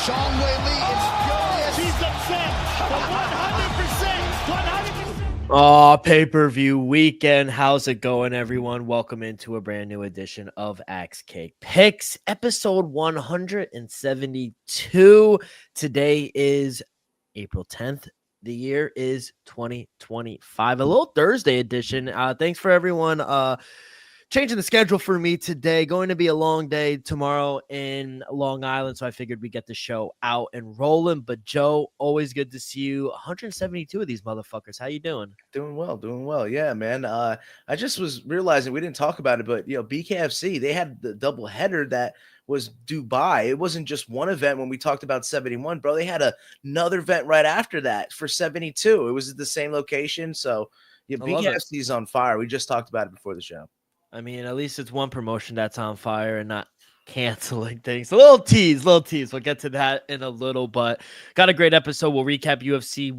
Sean Whaley is furious. He's upset. 100%. Pay-per-view weekend. How's it going, everyone? Welcome into a brand new edition of Axe Cake Picks, episode 172. Today is April 10th. The year is 2025. A little Thursday edition. Thanks for everyone changing the schedule for me today. Going to be a long day tomorrow in Long Island, so I figured we'd get the show out and rolling. But Joe, always good to see you. 172 of these motherfuckers. How you doing? Doing well. Yeah, man. I just was realizing we didn't talk about it, but BKFC, they had the double header that was Dubai. It wasn't just one event when we talked about 71, bro. They had another event right after that for 72. It was at the same location. So yeah, BKFC is on fire. We just talked about it before the show. I mean, at least it's one promotion that's on fire and not canceling things. A little tease. We'll get to that in a little, but got a great episode. We'll recap UFC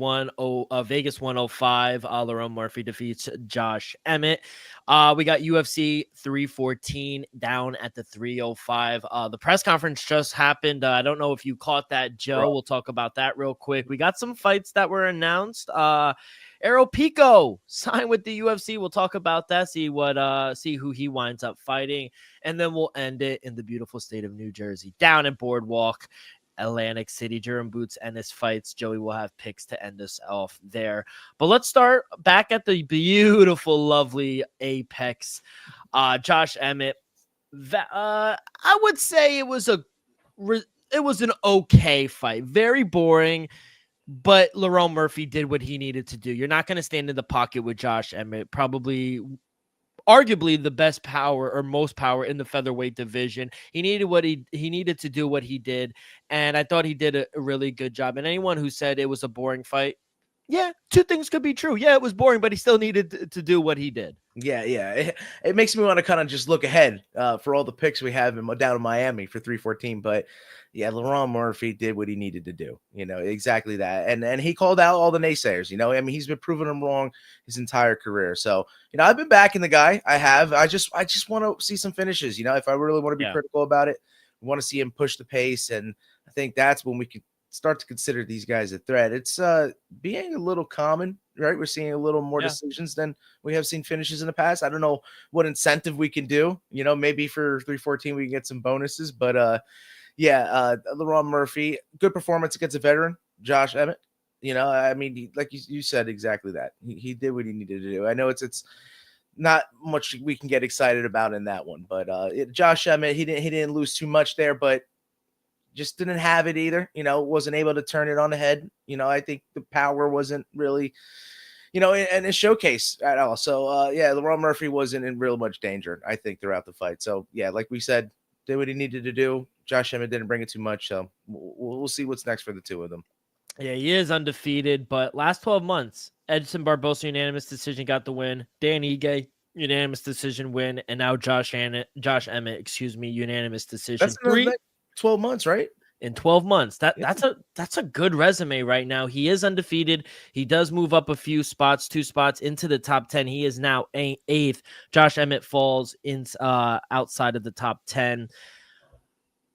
Vegas 105. Lerone Murphy defeats Josh Emmett. We got UFC 314 down at the 305. The press conference just happened. I don't know if you caught that, Joe. Bro. We'll talk about that real quick. We got some fights that were announced. Errol Pico signed with the UFC. We'll talk about that, see who he winds up fighting, and then we'll end it in the beautiful state of New Jersey, down at Boardwalk, Atlantic City. Jerome Boots and his fights. Joey will have picks to end us off there. But let's start back at the beautiful, lovely Apex. Josh Emmett. I would say it was an okay fight. Very boring. But Lerone Murphy did what he needed to do. You're not going to stand in the pocket with Josh Emmett, probably arguably the best power or most power in the featherweight division. He needed to do what he did, and I thought he did a really good job. And anyone who said it was a boring fight, yeah, two things could be true. Yeah, it was boring, but he still needed to do what he did. Yeah. It makes me want to kind of just look ahead for all the picks we have down in Miami for 314. But yeah, Lerone Murphy did what he needed to do. Exactly that. And he called out all the naysayers. I mean, he's been proving them wrong his entire career. So, I've been backing the guy. I have. I just want to see some finishes. If I really want to be critical about it, we want to see him push the pace. And I think that's when we could start to consider these guys a threat. It's being a little common, right? We're seeing a little more decisions than we have seen finishes in the past. I don't know what incentive we can do. Maybe for 314 we can get some bonuses, but Lerone Murphy, good performance against a veteran, Josh Emmett. I mean, like you said, exactly that. He did what he needed to do. I know it's not much we can get excited about in that one, but Josh Emmett, he didn't lose too much there, but just didn't have it either. Wasn't able to turn it on the head. I think the power wasn't really, in a showcase at all. So, Lerone Murphy wasn't in real much danger, I think, throughout the fight. So, yeah, like we said, did what he needed to do. Josh Emmett didn't bring it too much. So, we'll see what's next for the two of them. Yeah, he is undefeated, but last 12 months, Edson Barbosa, unanimous decision, got the win. Dan Ige, unanimous decision win. And now Josh Emmett, unanimous decision. That's 12 months, right? In 12 months. That's a good resume right now. He is undefeated. He does move up a few spots, 2 spots into the top 10. He is now 8th. Josh Emmett falls in outside of the top 10.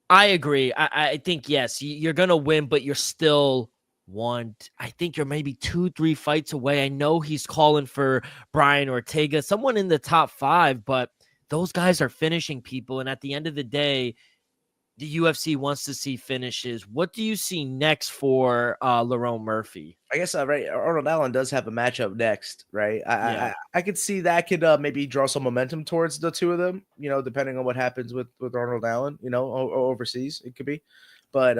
I agree. I think, yes, you're going to win, but you're still I think you're maybe 2-3 fights away. I know he's calling for Brian Ortega, someone in the top 5, but those guys are finishing people. And at the end of the day, the UFC wants to see finishes. What do you see next for Lerone Murphy? I guess, right, Arnold Allen does have a matchup next, right? I could see that could maybe draw some momentum towards the two of them, depending on what happens with Arnold Allen, overseas, it could be. But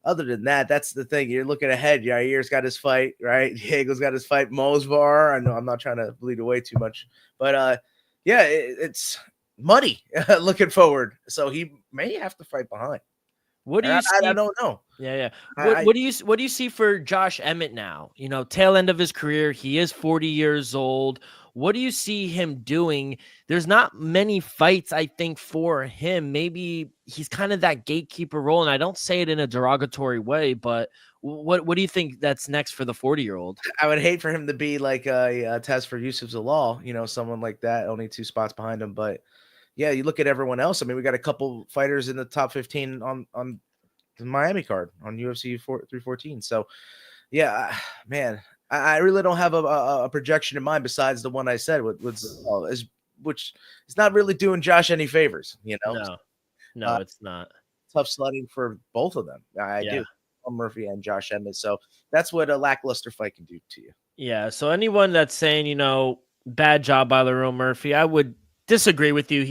other than that, that's the thing. You're looking ahead. Yair's got his fight, right? Diego's got his fight. Mosvar. I know I'm not trying to bleed away too much. But, it's muddy looking forward. So he may have to fight behind. What do you see? I don't know. Yeah. What do you see for Josh Emmett now? Tail end of his career. He is 40 years old. What do you see him doing? There's not many fights, I think, for him. Maybe he's kind of that gatekeeper role, and I don't say it in a derogatory way, but what do you think that's next for the 40-year-old? I would hate for him to be like a test for Yusuf Zalal, someone like that, only 2 spots behind him. But yeah, you look at everyone else. I mean, we got a couple fighters in the top 15 on the Miami card on UFC 314. So yeah, man, I really don't have a projection in mind besides the one I said, which is not really doing Josh any favors. No, Uh, it's not. tough sledding for both of them. I Yeah. do. Murphy and Josh Emmett. So that's what a lackluster fight can do to you. Yeah. So anyone that's saying, bad job by Lerone Murphy, I would disagree with you.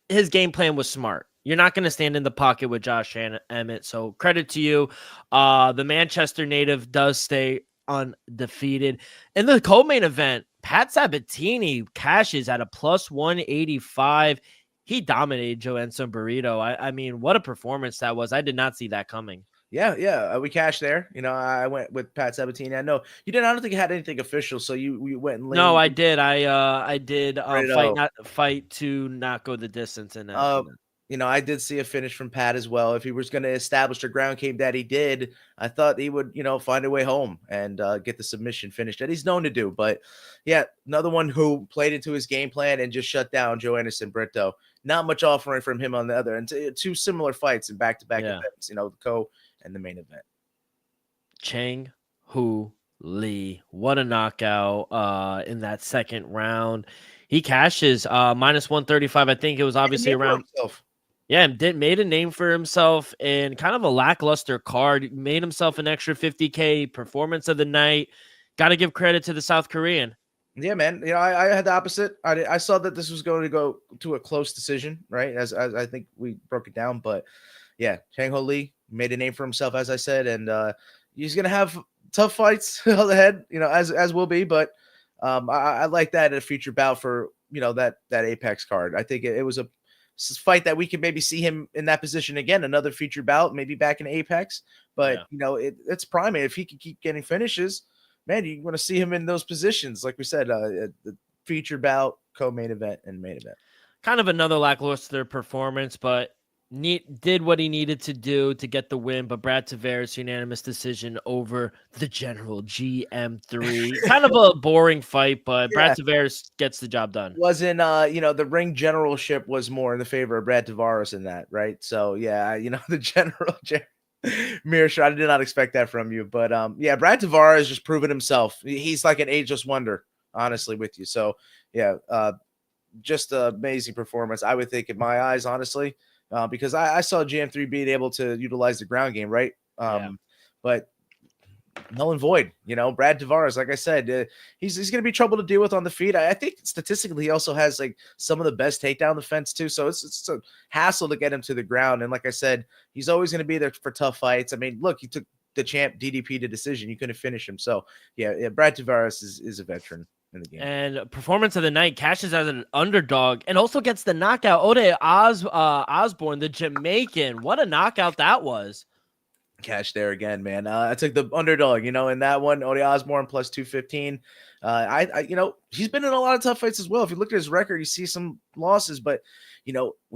His game plan was smart. You're not going to stand in the pocket with Josh Emmett. So credit to you. The Manchester native does stay undefeated. In the co-main event, Pat Sabatini cashes at a plus 185. He dominated Joanson Burrito. I mean, what a performance that was. I did not see that coming. Yeah. We cashed there. I went with Pat Sabatini. I know you didn't. I don't think you had anything official, so you went and No, I did. I did Burrito. fight to not go the distance in that. I did see a finish from Pat as well. If he was going to establish the ground game that he did, I thought he would, find a way home and get the submission finished that he's known to do. But yeah, another one who played into his game plan and just shut down Joanson Brito. Not much offering from him on the other, and two similar fights in back-to-back events. The co and the main event. Chang Hu Lee, what a knockout in that second round. He cashes minus 135. I think it was obviously around. Yeah, made a name for himself and kind of a lackluster card. Made himself an extra 50K performance of the night. Got to give credit to the South Korean. Yeah, man. I had the opposite. I saw that this was going to go to a close decision, right? As I think we broke it down. But yeah, Chang Ho Lee made a name for himself, as I said, and he's going to have tough fights ahead, as will be. But I like that in a future bout for, that Apex card. I think it was a fight that we could maybe see him in that position again, another feature bout, maybe back in Apex. But, it's primate. If he can keep getting finishes, man, you want to see him in those positions. Like we said, the feature bout, co-main event, and main event. Kind of another lackluster performance, but did what he needed to do to get the win. But Brad Tavares, unanimous decision over the General GM3. Kind of a boring fight, but Brad Tavares gets the job done. Wasn't the ring generalship was more in the favor of Brad Tavares in that, right? So yeah, the general. Mearshart, I did not expect that from you, but Brad Tavares just proven himself. He's like an ageless wonder, honestly, with you. So yeah, just an amazing performance, I would think, in my eyes, honestly, because I saw GM3 being able to utilize the ground game, right? But null and void. Brad Tavares, like I said, he's going to be trouble to deal with on the feet. I think statistically he also has like some of the best takedown defense too. So it's a hassle to get him to the ground. And like I said, he's always going to be there for tough fights. I mean, look, he took the champ DDP to decision. You couldn't finish him. So yeah, Brad Tavares is a veteran in the game. And performance of the night, cashes as an underdog and also gets the knockout. Ode Osborne, the Jamaican. What a knockout that was. Cash there again, man. I took the underdog, in that one. Ode Osborne plus 215. He's been in a lot of tough fights as well. If you look at his record, you see some losses, but we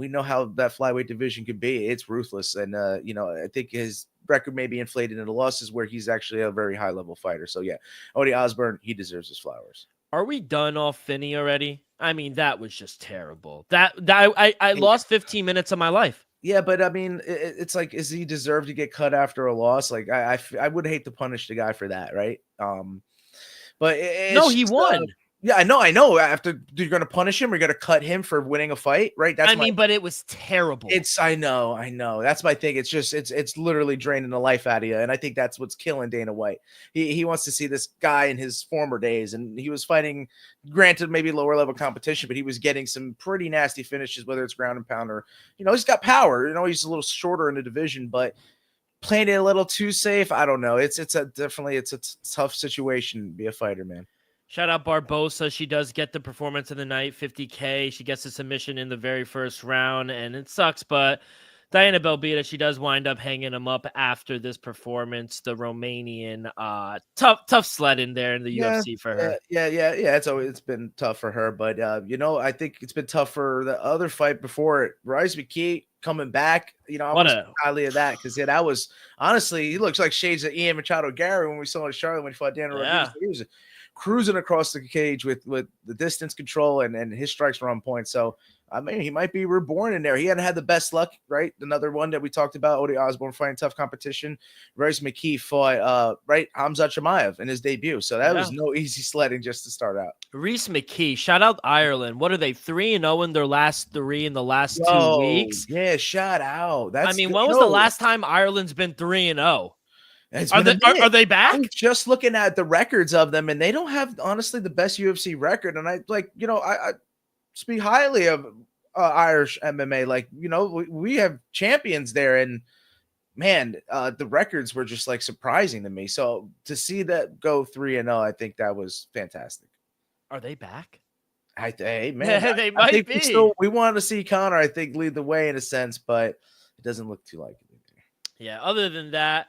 know how that flyweight division could be. It's ruthless, and I think his record may be inflated into losses where he's actually a very high level fighter. So yeah, Ode Osborne, he deserves his flowers. Are we done off Finney already? I mean, that was just terrible. I lost 15 minutes of my life. Yeah, but I mean, it's like, is he deserved to get cut after a loss? Like, I would hate to punish the guy for that, right? But no, he won. Yeah, I know. After you're going to punish him, you're going to cut him for winning a fight, right? But it was terrible. I know. That's my thing. It's just, it's literally draining the life out of you, and I think that's what's killing Dana White. He wants to see this guy in his former days, and he was fighting, granted, maybe lower level competition, but he was getting some pretty nasty finishes, whether it's ground and pound or, he's got power. He's a little shorter in the division, but playing it a little too safe. I don't know. It's a tough situation to be a fighter, man. Shout out Barbosa. She does get the performance of the night, 50K. She gets the submission in the very first round, and it sucks, but Diana Belbita, she does wind up hanging him up after this performance. The Romanian, tough sled in there in the UFC for her. Yeah. It's been tough for her, but I think it's been tough for the other fight before it. Rise McKee coming back, I What want to a speak highly of that because that was honestly, he looks like shades of Ian Machado Gary when we saw him in Charlotte when he fought Daniel Rodriguez. yeah. He was cruising across the cage with the distance control and his strikes were on point. So I mean, he might be reborn in there. He hadn't had the best luck, right? Another one that we talked about, Odi Osborne fighting tough competition. Rose McKee fought right Hamzat Chimaev in his debut. So that was no easy sledding just to start out. Reese McKee, shout out Ireland. What are they, 3-0 in their last 3 in the last 2 weeks? Yeah, shout out. I mean, when was the last time Ireland's been 3-0? Are they back? I'm just looking at the records of them, and they don't have honestly the best UFC record. And I speak highly of Irish MMA. Like, we have champions there, and man, the records were just like surprising to me. So to see that go 3-0, I think that was fantastic. Are they back? Hey, man, they might be. We wanted to see Conor, I think, lead the way in a sense, but it doesn't look too like it. Yeah. Other than that,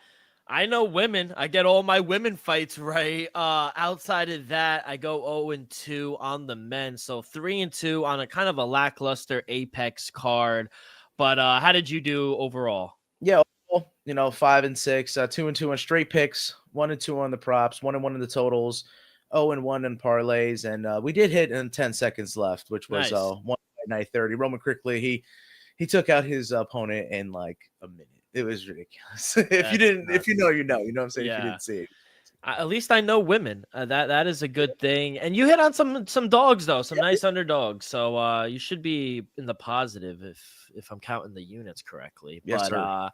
I know women. I get all my women fights right. Outside of that, I go 0-2 on the men. So 3-2 on a kind of a lackluster Apex card. But how did you do overall? Yeah, 5-6, 2-2 on straight picks, 1-2 on the props, 1-1 in the totals, 0-1 in parlays, and we did hit in 10 seconds left, which was Nice. 1:30. Roman quickly he took out his opponent in like a minute. It was ridiculous. If you know, you know what I'm saying. Yeah. If you didn't see it. At least I know women. That is a good thing. And you hit on some dogs though, some nice underdogs. So you should be in the positive if I'm counting the units correctly. Yes, but sir.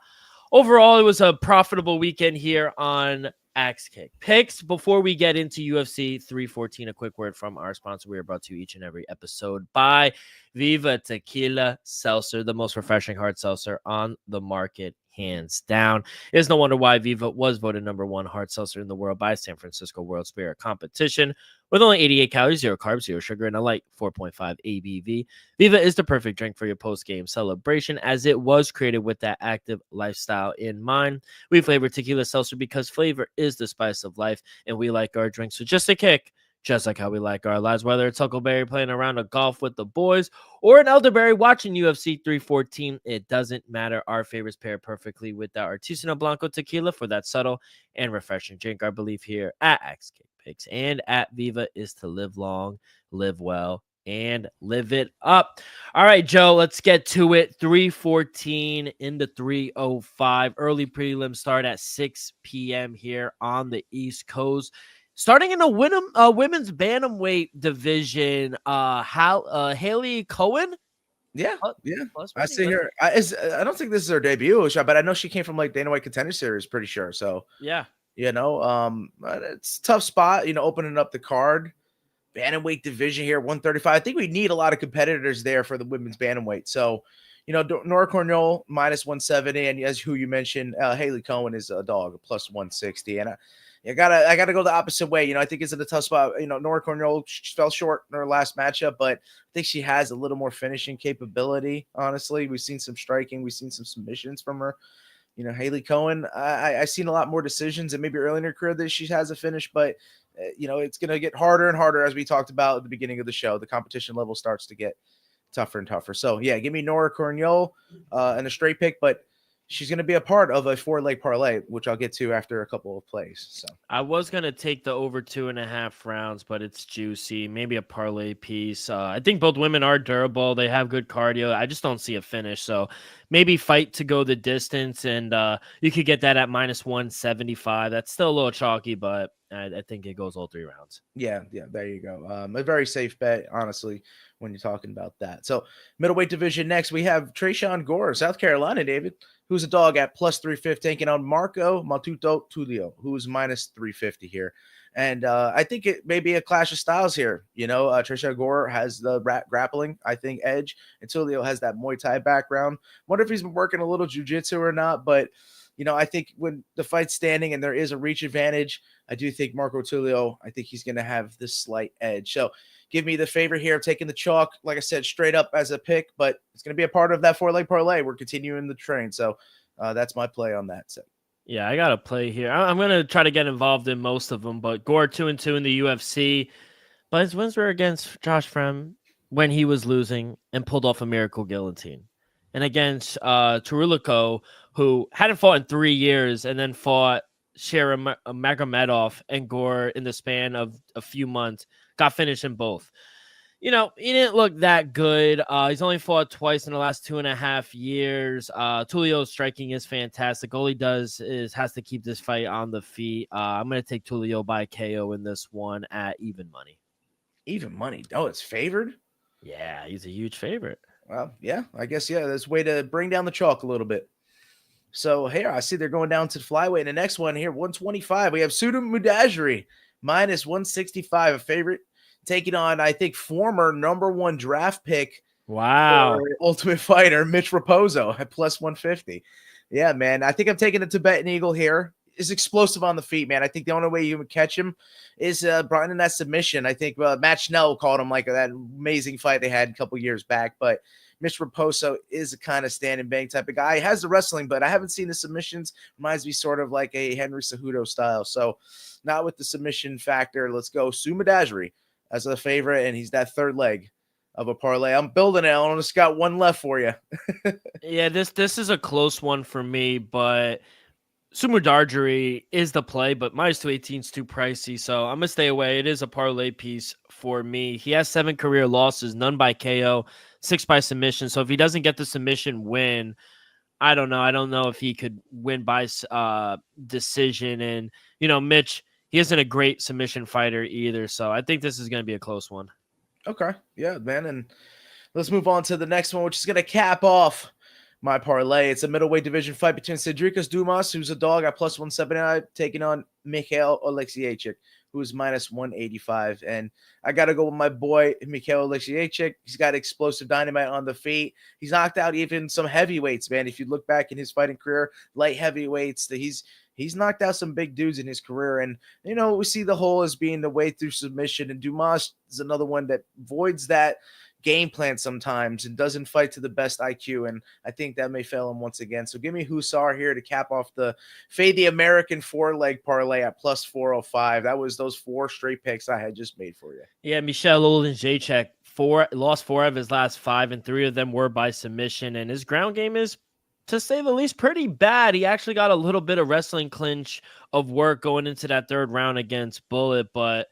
Overall, it was a profitable weekend here on Axe Kick Picks. Before we get into UFC 314, a quick word from our sponsor. We are brought to you each and every episode by Viva Tequila Seltzer, the most refreshing hard seltzer on the market, hands down. It's no wonder why Viva was voted #1 hard seltzer in the world by San Francisco World Spirit Competition. With only 88 calories, 0 carbs, 0 sugar, and a light 4.5 ABV, Viva is the perfect drink for your post-game celebration, as it was created with that active lifestyle in mind. We flavor tequila seltzer because flavor is the spice of life, and we like our drinks with just a kick, just like how we like our lives. Whether it's Huckleberry playing around a golf with the boys or an elderberry watching UFC 314, it doesn't matter. Our favorites pair perfectly with the Artisanal Blanco tequila for that subtle and refreshing drink. Our belief here at Axe Kick Picks and at Viva is to live long, live well, and live it up. All right, Joe, let's get to it. 314 into 305. Early prelim start at 6 p.m. here on the East Coast. Starting in the women's bantamweight division, Haley Cohen. Yeah. I see her. I don't think this is her debut shot, but I know she came from like Dana White Contender Series, pretty sure. So yeah, it's a tough spot. Opening up the card, bantamweight division here, 135. I think we need a lot of competitors there for the women's bantamweight. So, Nora Cornell -170, and as who you mentioned, Haley Cohen is a dog, +160, and I gotta go the opposite way. I think it's in a tough spot. Nora Cornell fell short in her last matchup, but I think she has a little more finishing capability. Honestly, we've seen some striking, we've seen some submissions from her. Haley Cohen, I've seen a lot more decisions, and maybe early in her career that she has a finish, but it's gonna get harder and harder as we talked about at the beginning of the show. The competition level starts to get tougher and tougher. So yeah, give me Nora Cornell and a straight pick, but she's going to be a part of a 4-leg parlay, which I'll get to after a couple of plays. So I was going to take the over 2.5 rounds, but it's juicy. Maybe a parlay piece. I think both women are durable. They have good cardio. I just don't see a finish. So maybe fight to go the distance, and you could get that at -175. That's still a little chalky, but I think it goes all 3 rounds. Yeah, there you go. A very safe bet, honestly, when you're talking about that. So middleweight division next, we have Tresean Gore, South Carolina, David, who's a dog at +350, taking on Marco Matuto Tulio, who's -350 here. And I think it may be a clash of styles here. Tresean Gore has the grappling, I think, edge, and Tulio has that Muay Thai background. Wonder if he's been working a little jiu-jitsu or not, but I think when the fight's standing and there is a reach advantage, I do think Marco Tulio, I think he's going to have this slight edge. So give me the favorite here of taking the chalk, like I said, straight up as a pick, but it's going to be a part of that 4-leg parlay. We're continuing the train. So that's my play on that. So. Yeah, I got to play here. I'm going to try to get involved in most of them, but Gore 2-2 in the UFC. But his wins were against Josh Frem when he was losing and pulled off a miracle guillotine. and against Taruliko, who hadn't fought in 3 years and then fought Shara Magomedov and Gore in the span of a few months, got finished in both. He didn't look that good. He's only fought twice in the last 2.5 years. Tulio's striking is fantastic. All he does is has to keep this fight on the feet. I'm going to take Tulio by KO in this one at even money. Even money? Oh, it's favored? Yeah, he's a huge favorite. Well, yeah, I guess, yeah, there's a way to bring down the chalk a little bit. So here, I see they're going down to the flyweight. And the next one here, 125, we have Suda Mudajiri, minus 165, a favorite, taking on, I think, former number 1 draft pick. Wow. Ultimate Fighter, Mitch Raposo at plus 150. Yeah, man. I think I'm taking the Tibetan Eagle here. Is explosive on the feet, man. I think the only way you would catch him is brought in that submission. I think Matt Schnell called him like that amazing fight they had a couple years back. But Mitch Raposo is a kind of stand and bang type of guy. He has the wrestling, but I haven't seen the submissions. Reminds me sort of like a Henry Cejudo style. So not with the submission factor. Let's go Suda Mudajiri as a favorite, and he's that third leg of a parlay. I'm building it. I only got one left for you. Yeah, this is a close one for me, but Suda Mudajiri is the play, but minus 218 is too pricey, so I'm gonna stay away. It is a parlay piece for me. He has 7 career losses, none by KO, 6 by submission. So if he doesn't get the submission win, I don't know. I don't know if he could win by decision. And Mitch, he isn't a great submission fighter either, so I think this is gonna be a close one. Okay, yeah, man, and let's move on to the next one, which is gonna cap off my parlay. It's a middleweight division fight between Cedrikas Dumas, who's a dog at plus 179, taking on Mikhail Oleksiejczuk, who is minus 185. And I got to go with my boy, Mikhail Oleksiejczuk. He's got explosive dynamite on the feet. He's knocked out even some heavyweights, man. If you look back in his fighting career, light heavyweights, he's knocked out some big dudes in his career. And, we see the whole as being the way through submission. And Dumas is another one that voids that game plan sometimes and doesn't fight to the best IQ, and I think that may fail him once again. So give me Husar here to cap off the fade the American 4-leg parlay at plus 405. That was those 4 straight picks I had just made for you. Yeah, Michel Oleksiejczuk lost 4 of his last 5, and 3 of them were by submission, and his ground game is, to say the least, pretty bad. He actually got a little bit of wrestling clinch of work going into that 3rd round against Bullet, but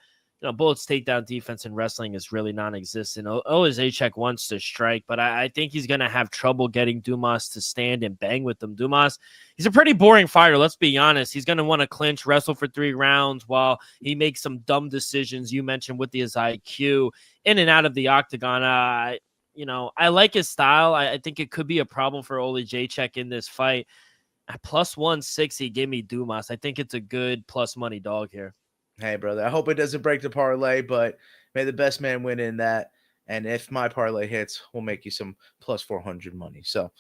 Bullet's takedown defense in wrestling is really non-existent. Oleksiejczuk wants to strike, but I think he's going to have trouble getting Dumas to stand and bang with them. Dumas, he's a pretty boring fighter, let's be honest. He's going to want to clinch, wrestle for 3 rounds while he makes some dumb decisions you mentioned with his IQ in and out of the octagon. I like his style. I think it could be a problem for Oleksiejczuk in this fight. At plus 160, give me Dumas. I think it's a good plus money dog here. Hey, brother, I hope it doesn't break the parlay, but may the best man win in that. And if my parlay hits, we'll make you some plus 400 money. So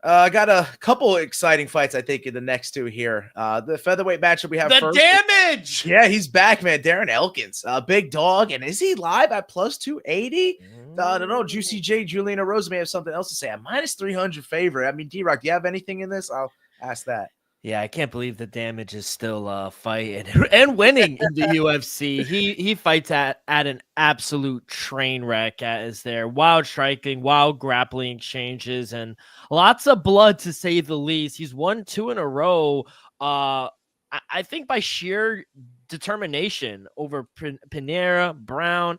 I got a couple exciting fights, I think, in the next 2 here. The featherweight matchup we have first. Damage! Yeah, he's back, man. Darren Elkins, big dog. And is he live at plus 280? I don't know. Juicy J, Juliana Rose may have something else to say. At minus 300 favorite. I mean, D-Rock, do you have anything in this? I'll ask that. Yeah, I can't believe the Damage is still fighting and winning in the UFC. He fights at an absolute train wreck as there. Wild striking, wild grappling exchanges, and lots of blood to say the least. He's won 2 in a row. I think by sheer determination over Pinheiro, Brown.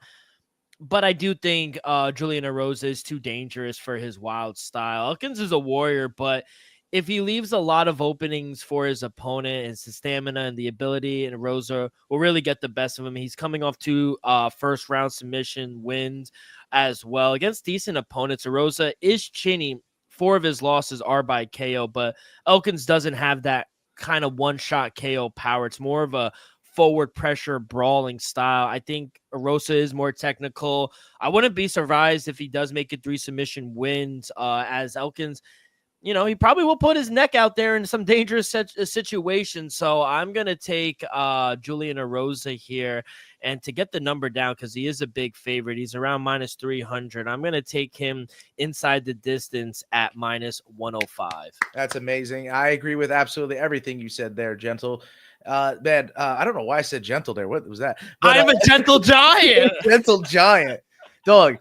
But I do think Juliana Rose is too dangerous for his wild style. Elkins is a warrior, but if he leaves a lot of openings for his opponent, his stamina and the ability, and Rosa will really get the best of him. He's coming off 2 first-round submission wins as well. Against decent opponents, Rosa is chinny. 4 of his losses are by KO, but Elkins doesn't have that kind of one-shot KO power. It's more of a forward pressure brawling style. I think Rosa is more technical. I wouldn't be surprised if he does make it 3 submission wins as Elkins – he probably will put his neck out there in some dangerous situations. So I'm going to take Juliana Rosa here. And to get the number down, because he is a big favorite, he's around minus 300. I'm going to take him inside the distance at minus 105. That's amazing. I agree with absolutely everything you said there, Gentle. Man, I don't know why I said gentle there. What was that? But, I'm a gentle giant. Gentle giant. Dog.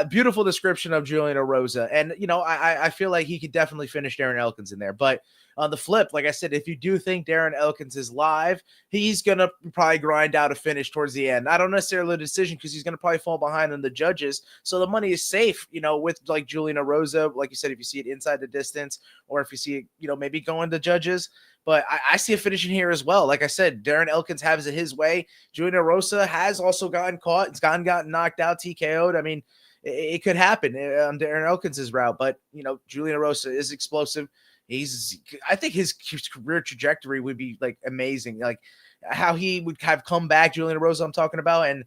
Beautiful description of Julian Rosa. And, you know, I feel like he could definitely finish Darren Elkins in there. But on the flip, like I said, if you do think Darren Elkins is live, he's going to probably grind out a finish towards the end. I don't necessarily a decision because he's going to probably fall behind on the judges. So the money is safe, you know, with like Julian Rosa. Like you said, if you see it inside the distance or if you see it, you know, maybe going to judges. But I see a finishing here as well. Like I said, Darren Elkins has it his way. Julian Rosa has also gotten caught. It's gotten knocked out, TKO'd. I mean, it could happen on Darren Elkins' route. But, you know, Julian Rosa is explosive. I think his career trajectory would be like amazing. Like how he would have come back, Julian Rosa I'm talking about, and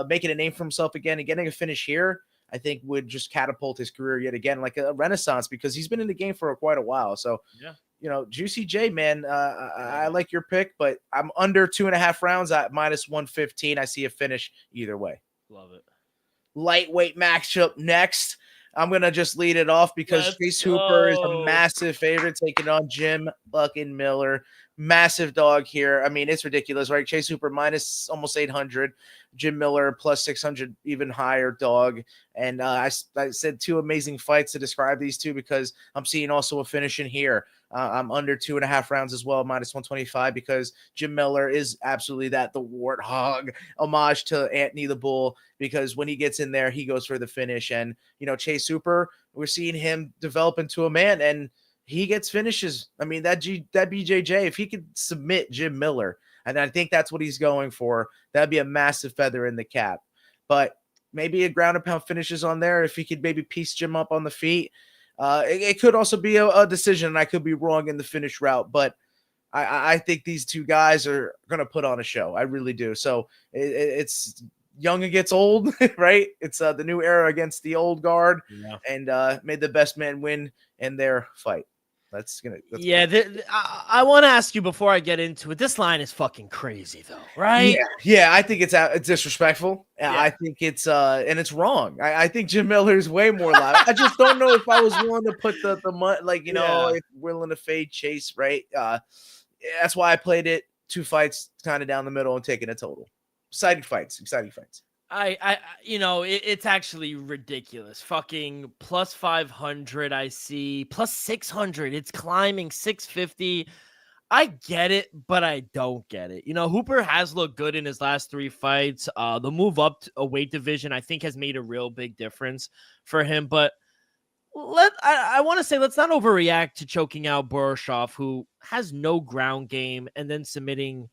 making a name for himself again and getting a finish here, I think would just catapult his career yet again, like a renaissance, because he's been in the game for quite a while. So, you know, Juicy J, man, I like your pick, but I'm under 2.5 rounds at -115. I see a finish either way. Love it. Lightweight matchup next. I'm going to just lead it off because Chase Hooper is a massive favorite taking on Jim fucking Miller. Massive dog here. I mean, it's ridiculous, right? Chase Hooper minus almost 800. Jim Miller plus 600, even higher dog. And I said 2 amazing fights to describe these two because I'm seeing also a finish in here. I'm under 2.5 rounds as well, -125, because Jim Miller is absolutely the warthog homage to Anthony the Bull, because when he gets in there, he goes for the finish. And, you know, Chase Hooper, we're seeing him develop into a man, and he gets finishes. I mean, that BJJ, if he could submit Jim Miller, and I think that's what he's going for, that'd be a massive feather in the cap. But maybe a ground and pound finishes on there if he could maybe piece Jim up on the feet. It could also be a decision, and I could be wrong in the finish route, but I think these two guys are going to put on a show. I really do. So it's young and gets old, right? It's the new era against the old guard, and made the best man win in their fight. That's I want to ask you before I get into it. This line is fucking crazy, though, right? Yeah. I think it's disrespectful. Yeah. I think it's and it's wrong. I think Jim Miller is way more live. I just don't know if I was willing to put the money, like, you know, if willing to fade Chase, right? That's why I played it 2 fights kind of down the middle and taking a total. Exciting fights. I you know, it's actually ridiculous. Fucking plus 500, I see. Plus 600. It's climbing 650. I get it, but I don't get it. You know, Hooper has looked good in his last 3 fights. The move up to a weight division, I think, has made a real big difference for him. But I want to say, let's not overreact to choking out Borshov, who has no ground game, and then submitting.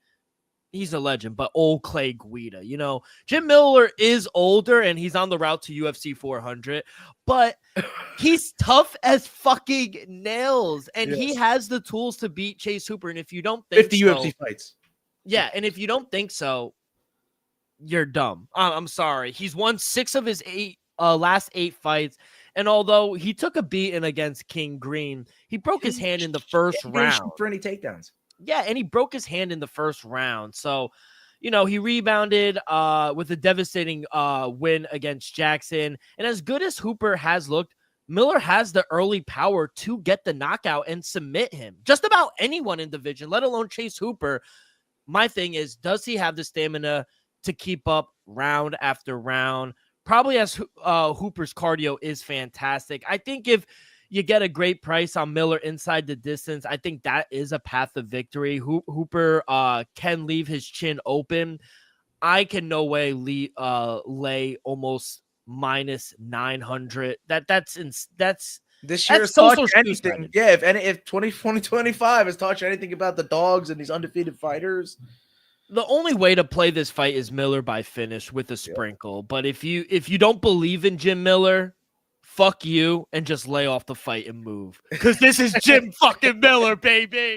He's a legend, but old Clay Guida. You know, Jim Miller is older and he's on the route to UFC 400, but he's tough as fucking nails, and he has the tools to beat Chase Hooper. And if you don't think 50 UFC fights. Yeah, and if you don't think so, you're dumb. I'm sorry. He's won 6 of his last 8 fights. And although he took a beating against King Green, he broke his hand in the first round. For any takedowns. Yeah, and he broke his hand in the first round. So, you know, he rebounded with a devastating win against Jackson. And as good as Hooper has looked, Miller has the early power to get the knockout and submit him. Just about anyone in division, let alone Chase Hooper. My thing is, does he have the stamina to keep up round after round? Probably, as Hooper's cardio is fantastic. I think if you get a great price on Miller inside the distance, I think that is a path of victory. Hooper can leave his chin open. I can no way lay almost -900. That's this year has taught you anything. Yeah, if 2025 has taught you anything about the dogs and these undefeated fighters. The only way to play this fight is Miller by finish with a sprinkle. But if you don't believe in Jim Miller, fuck you and just lay off the fight and move. Because this is Jim fucking Miller, baby.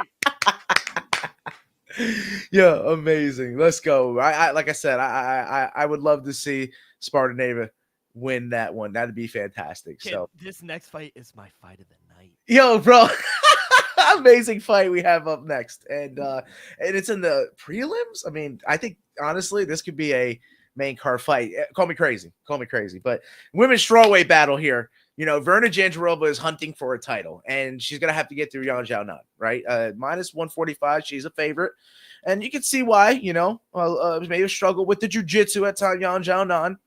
Yeah, amazing. Let's go. I like I said, I would love to see Spartaneva win that one. That'd be fantastic. So this next fight is my fight of the night. Yo, bro. Amazing fight we have up next. And it's in the prelims. I mean, I think honestly this could be a main card fight. Call me crazy, but women's strawweight battle here. You know, Verna Jandiroba is hunting for a title, and she's gonna have to get through Yan Xiaonan, right? -145, she's a favorite, and you can see why. You know, maybe a struggle with the jiu-jitsu at time, Yan Xiaonan,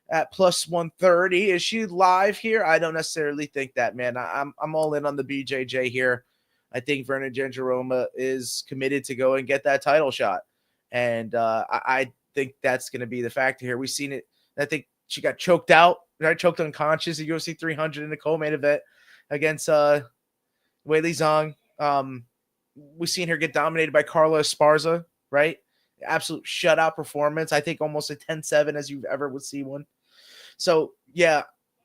at plus 130. Is she live here? I don't necessarily think that, man. I'm all in on the BJJ here. I think Verna Genderoma is committed to go and get that title shot. And I think that's going to be the factor here. We've seen it. I think she got choked out, right? Choked unconscious at UFC 300 in the co-main event against Weili Zhang. We've seen her get dominated by Carla Esparza, right? Absolute shutout performance. I think almost a 10-7 as you ever would see one. So, yeah,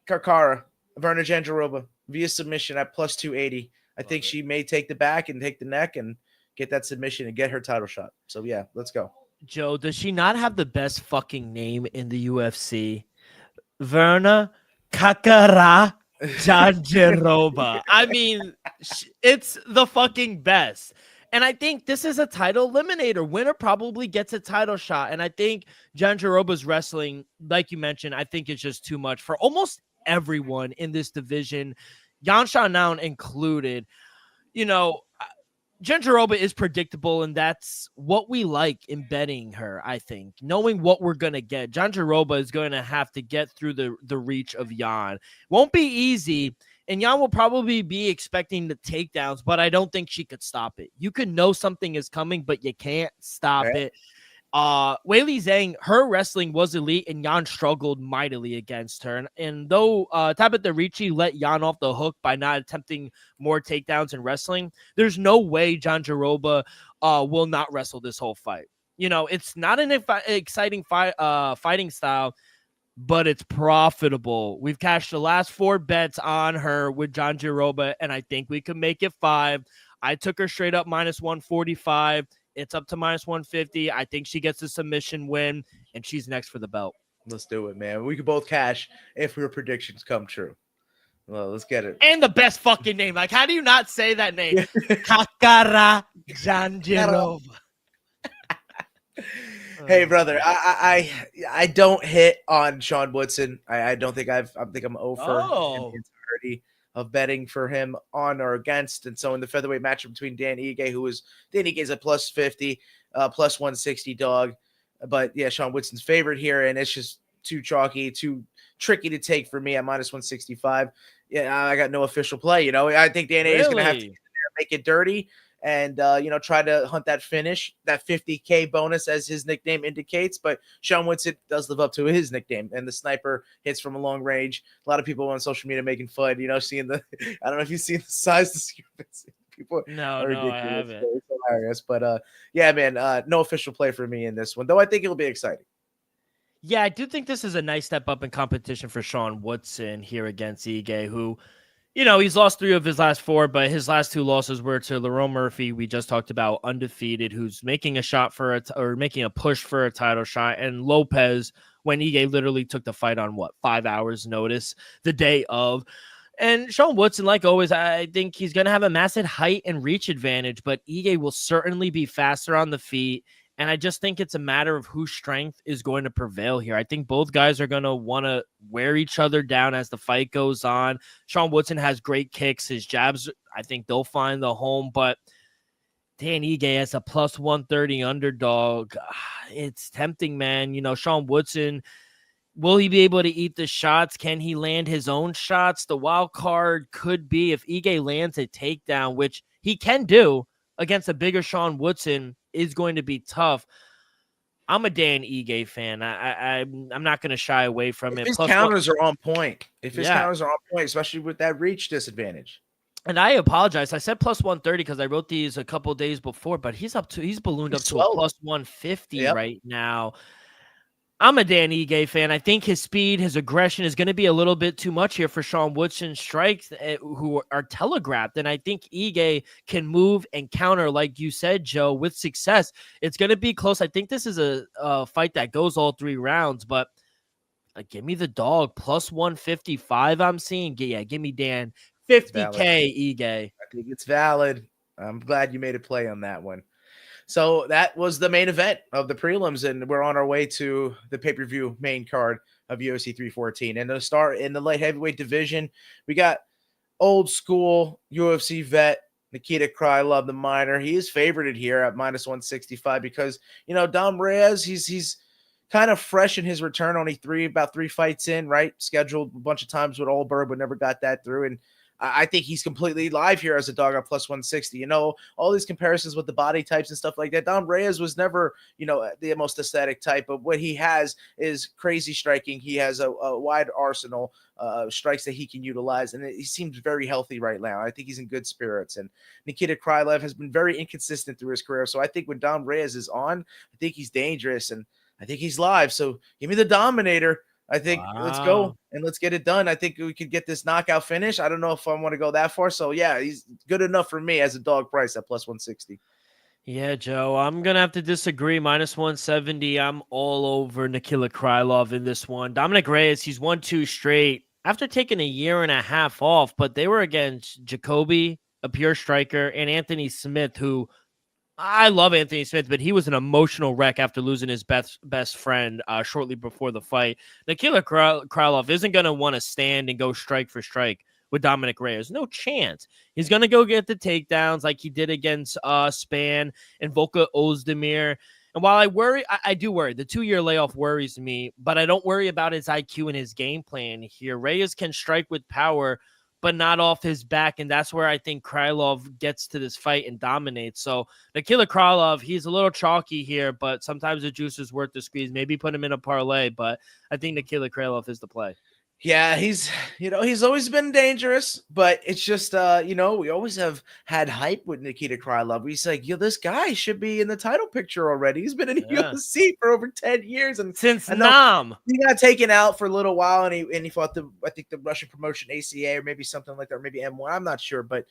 Verna Jandiroba via submission at plus 280. I think she may take the back and take the neck and get that submission and get her title shot. So, yeah, let's go. Joe, does she not have the best fucking name in the UFC? Verna Kakara Jandiroba. I mean, it's the fucking best. And I think this is a title eliminator. Winner probably gets a title shot. And I think Jandiroba's wrestling, like you mentioned, I think it's just too much for almost everyone in this division, Yan Xiaonan included. You know, Jandiroba is predictable, and that's what we like in betting her, I think. Knowing what we're going to get. Jandiroba is going to have to get through the reach of Yan. Won't be easy, and Yan will probably be expecting the takedowns, but I don't think she could stop it. You could know something is coming, but you can't stop it. Weili Zhang, her wrestling was elite, and Yan struggled mightily against her. And though Tabitha Ricci let Yan off the hook by not attempting more takedowns in wrestling, there's no way Jandiroba will not wrestle this whole fight. You know, it's not an exciting fighting style, but it's profitable. We've cashed the last 4 bets on her with Jandiroba, and I think we could make it 5. I took her straight up minus 145. It's up to minus 150. I think she gets a submission win, and she's next for the belt. Let's do it, man. We could both cash if your predictions come true. Well, let's get it. And the best fucking name. Like, how do you not say that name? Kakara Jandiroba. Hey, brother, I don't hit on Sean Woodson. I don't think I think I'm over in the entirety of betting for him on or against. And so in the featherweight matchup between Dan Ige, Dan Ige is a plus 50, plus 160 dog. But yeah, Sean Woodson's favorite here, and it's just too chalky, too tricky to take for me at minus 165. Yeah, I got no official play. You know, I think Dan Ige is going to have to make it dirty and, try to hunt that finish, that 50K bonus as his nickname indicates. But Sean Woodson does live up to his nickname, and the sniper hits from a long range. A lot of people on social media making fun, seeing I don't know if you've seen the size discrepancy. People are ridiculous. I haven't. It's hilarious. But, yeah, man, no official play for me in this one, though I think it'll be exciting. Yeah, I do think this is a nice step up in competition for Sean Woodson here against Ige, who – he's lost 3 of his last 4, but his last 2 losses were to Lerone Murphy, we just talked about, undefeated, who's making a shot or making a push for a title shot, and Lopez, when Ige literally took the fight on 5 hours notice the day of. And Sean Woodson, like always, I think he's going to have a massive height and reach advantage, but Ige will certainly be faster on the feet. And I just think it's a matter of whose strength is going to prevail here. I think both guys are going to want to wear each other down as the fight goes on. Sean Woodson has great kicks. His jabs, I think they'll find the home. But Dan Ige as a plus 130 underdog, it's tempting, man. Sean Woodson, will he be able to eat the shots? Can he land his own shots? The wild card could be if Ige lands a takedown, which he can do against a bigger Sean Woodson, is going to be tough. I'm a Dan Ige fan. I'm not going to shy away from it. His counters are on point. Counters are on point, especially with that reach disadvantage. And I apologize. I said plus 130 because I wrote these a couple days before, but he's ballooned up to a plus 150 right now. I'm a Dan Ige fan. I think his speed, his aggression is going to be a little bit too much here for Sean Woodson's strikes, who are telegraphed. And I think Ige can move and counter, like you said, Joe, with success. It's going to be close. I think this is a fight that goes all 3 rounds, but give me the dog. Plus 155 I'm seeing. Yeah, give me Dan. 50K Ige. I think it's valid. I'm glad you made a play on that one. So that was the main event of the prelims, and we're on our way to the pay-per-view main card of UFC 314. And to start in the light heavyweight division, we got old school UFC vet Nikita Krylov, the minor. He is favorited here at minus 165 because, Dom Reyes, he's kind of fresh in his return, only about three fights in, right? Scheduled a bunch of times with Oldberg, but never got that through. And I think he's completely live here as a dog at plus 160. You know, all these comparisons with the body types and stuff like that. Dom Reyes was never, you know, the most aesthetic type, but what he has is crazy striking. He has a wide arsenal strikes that he can utilize, and he seems very healthy right now. I think he's in good spirits. And Nikita Krylov has been very inconsistent through his career. So I think when Dom Reyes is on, I think he's dangerous, and I think he's live. So give me the Dominator. I think let's go and let's get it done. I think we could get this knockout finish. I don't know if I want to go that far. So yeah, he's good enough for me as a dog price at plus 160. Yeah, Joe, I'm going to have to disagree. Minus 170. I'm all over Nikita Krylov in this one. Dominic Reyes, he's won 2 straight after taking a year and a half off, but they were against Jacoby, a pure striker, and Anthony Smith, who I love Anthony Smith, but he was an emotional wreck after losing his best friend shortly before the fight. Nikita Krylov isn't going to want to stand and go strike for strike with Dominic Reyes. No chance. He's going to go get the takedowns like he did against Span and Volka Ozdemir. And while I worry, I do worry. The 2-year layoff worries me, but I don't worry about his IQ and his game plan here. Reyes can strike with power, but not off his back. And that's where I think Krylov gets to this fight and dominates. So Nikita Krylov, he's a little chalky here, but sometimes the juice is worth the squeeze. Maybe put him in a parlay, but I think Nikita Krylov is the play. Yeah, he's always been dangerous, but it's just, we always have had hype with Nikita Krylov. He's like, this guy should be in the title picture already. He's been in the UFC for over 10 years. And since Nam. He got taken out for a little while, and he fought the Russian promotion ACA or maybe something like that, or maybe M1. I'm not sure, but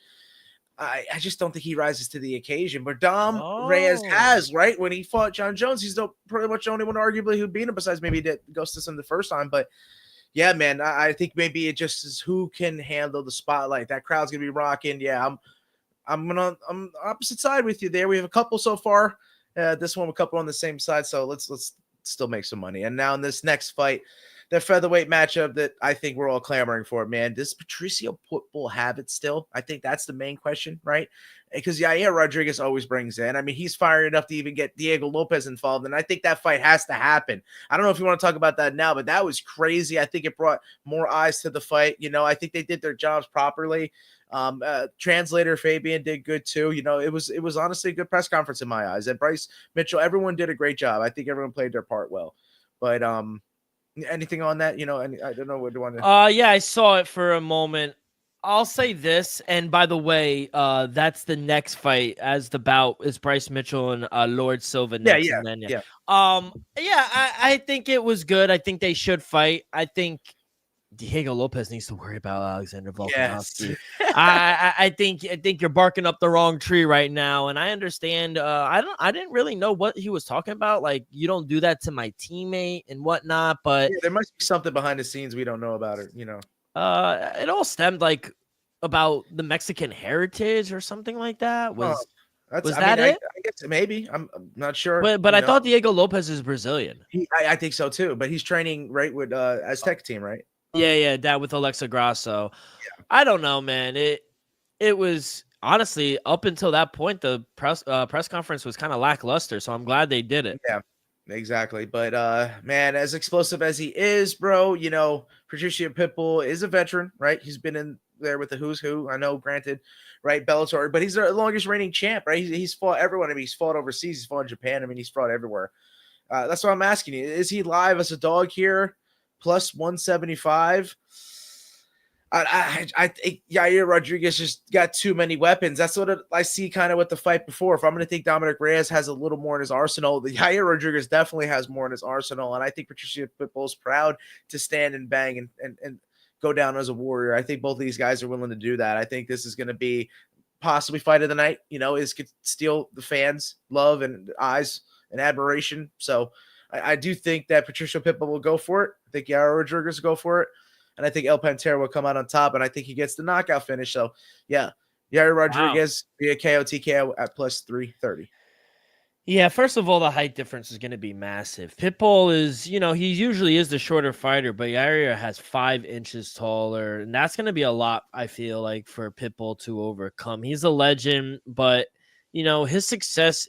I just don't think he rises to the occasion. But Dom Reyes has, right? When he fought John Jones, he's pretty much the only one arguably who beat him, besides maybe Gustafsson the first time, but yeah, man, I think maybe it just is who can handle the spotlight. That crowd's gonna be rocking. Yeah, I'm opposite side with you there. We have a couple so far. This one, a couple on the same side. So let's still make some money. And now in this next fight, the featherweight matchup that I think we're all clamoring for, man. Does Patricio Pitbull have it still? I think that's the main question, right? Because Yair Rodriguez always brings in. I mean, he's firing enough to even get Diego Lopez involved, and I think that fight has to happen. I don't know if you want to talk about that now, but that was crazy. I think it brought more eyes to the fight. You know, I think they did their jobs properly. Translator Fabian did good too. You know, it was honestly a good press conference in my eyes. And Bryce Mitchell, everyone did a great job. I think everyone played their part well. But anything on that? You know, I don't know what do you want to. Yeah, I saw it for a moment. I'll say this, and by the way, that's the next fight as the bout is Bryce Mitchell and Lord Silva next. I think it was good. I think they should fight. I think Diego Lopez needs to worry about Alexander Volkanovski. Yes. I think you're barking up the wrong tree right now, and I understand. I didn't really know what he was talking about. Like, you don't do that to my teammate and whatnot, but there must be something behind the scenes we don't know about it. You know. It all stemmed about the Mexican heritage or something like that. Was it? I guess maybe. I'm not sure. But I thought Diego Lopez is Brazilian. I think so too. But he's training right with Aztec team, right? Yeah, that with Alexa Grasso. Yeah. I don't know, man. It was honestly up until that point the press conference was kind of lackluster. So I'm glad they did it. Yeah. Exactly. But man, as explosive as he is, bro, you know, Patricio Pitbull is a veteran, right? He's been in there with the who's who. I know, granted, right? Bellator, but he's the longest reigning champ, right? He's fought everyone. I mean, he's fought overseas, he's fought in Japan. I mean, he's fought everywhere. That's what I'm asking you. Is he live as a dog here? Plus 175. I think Yair Rodriguez just got too many weapons. That's what I see kind of with the fight before. If I'm going to think Dominic Reyes has a little more in his arsenal, the Yair Rodriguez definitely has more in his arsenal. And I think Patricio Pitbull's proud to stand and bang and go down as a warrior. I think both of these guys are willing to do that. I think this is going to be possibly fight of the night. You know, is could steal the fans' love and eyes and admiration. So I do think that Patricio Pitbull will go for it. I think Yair Rodriguez will go for it. And I think El Pantera will come out on top, and I think he gets the knockout finish. So, yeah, Yair Rodriguez via KO TKO at plus 330. Yeah, first of all, the height difference is going to be massive. Pitbull is, you know, he usually is the shorter fighter, but Yair has 5 inches taller, and that's going to be a lot, I feel like, for Pitbull to overcome. He's a legend, but, you know, his success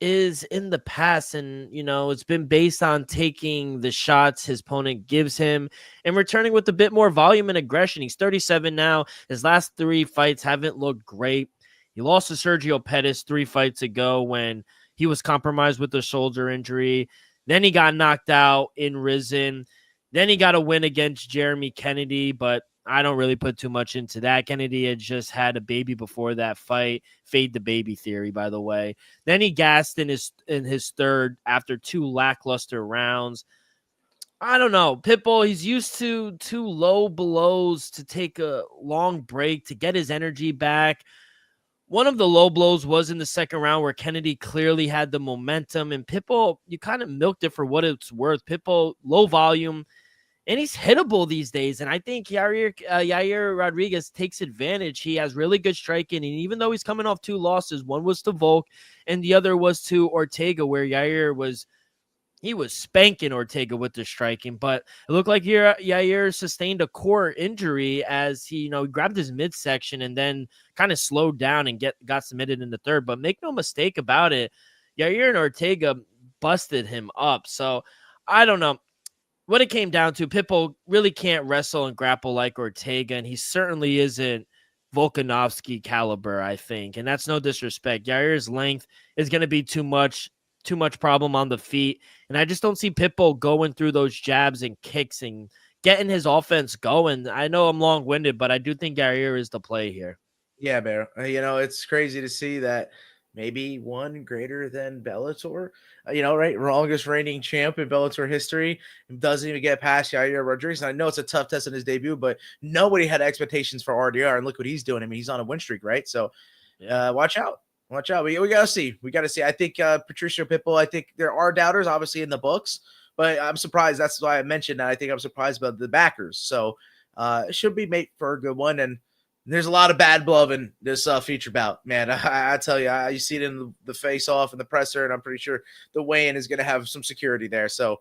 is in the past, and it's been based on taking the shots his opponent gives him and returning with a bit more volume and aggression. He's 37 now. His last 3 fights haven't looked great. He lost to Sergio Pettis 3 fights ago when he was compromised with a shoulder injury. Then he got knocked out in Rizin. Then he got a win against Jeremy Kennedy, but I don't really put too much into that. Kennedy had just had a baby before that fight. Fade the baby theory, by the way. Then he gassed in his third after 2 lackluster rounds. I don't know. Pitbull, he's used to 2 low blows to take a long break to get his energy back. One of the low blows was in the second round where Kennedy clearly had the momentum, and Pitbull, you kind of milked it for what it's worth. Pitbull, low volume, and he's hittable these days. And I think Yair Rodriguez takes advantage. He has really good striking. And even though he's coming off 2 losses, one was to Volk and the other was to Ortega, where Yair was spanking Ortega with the striking. But it looked like Yair sustained a core injury as he grabbed his midsection and then kind of slowed down and got submitted in the third. But make no mistake about it, Yair and Ortega busted him up. So I don't know. What it came down to, Pitbull really can't wrestle and grapple like Ortega, and he certainly isn't Volkanovski caliber, I think. And that's no disrespect. Yair's length is going to be too much problem on the feet. And I just don't see Pitbull going through those jabs and kicks and getting his offense going. I know I'm long-winded, but I do think Yair is the play here. Yeah, Bear. It's crazy to see that maybe one greater than Bellator, right? Longest reigning champ in Bellator history doesn't even get past Yair Rodriguez. And I know it's a tough test in his debut, but nobody had expectations for RDR, and look what he's doing. I mean, he's on a win streak, right? So watch out. Watch out. We got to see. I think Patricio Pitbull, I think there are doubters obviously in the books, but I'm surprised. That's why I mentioned that. I think I'm surprised about the backers. So it should be made for a good one. And there's a lot of bad blood in this feature bout, man. I tell you, you see it in the face-off and the presser, and I'm pretty sure the weigh-in is going to have some security there. So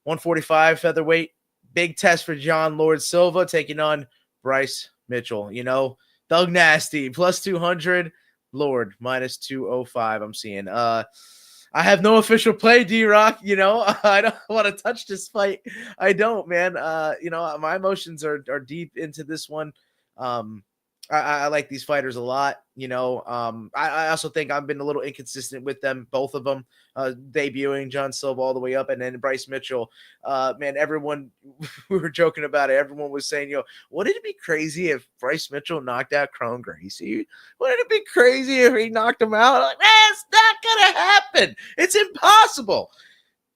145 featherweight, big test for John Lord Silva taking on Bryce Mitchell. Thug Nasty, plus 200, Lord, minus 205, I'm seeing. I have no official play, D-Rock. I don't want to touch this fight. I don't, man. My emotions are deep into this one. I like these fighters a lot. I also think I've been a little inconsistent with them, both of them, debuting John Silva all the way up, and then Bryce Mitchell. Man, everyone, we were joking about it. Everyone was saying, wouldn't it be crazy if Bryce Mitchell knocked out Kron Gracie? Wouldn't it be crazy if he knocked him out? Like, man, it's not going to happen. It's impossible.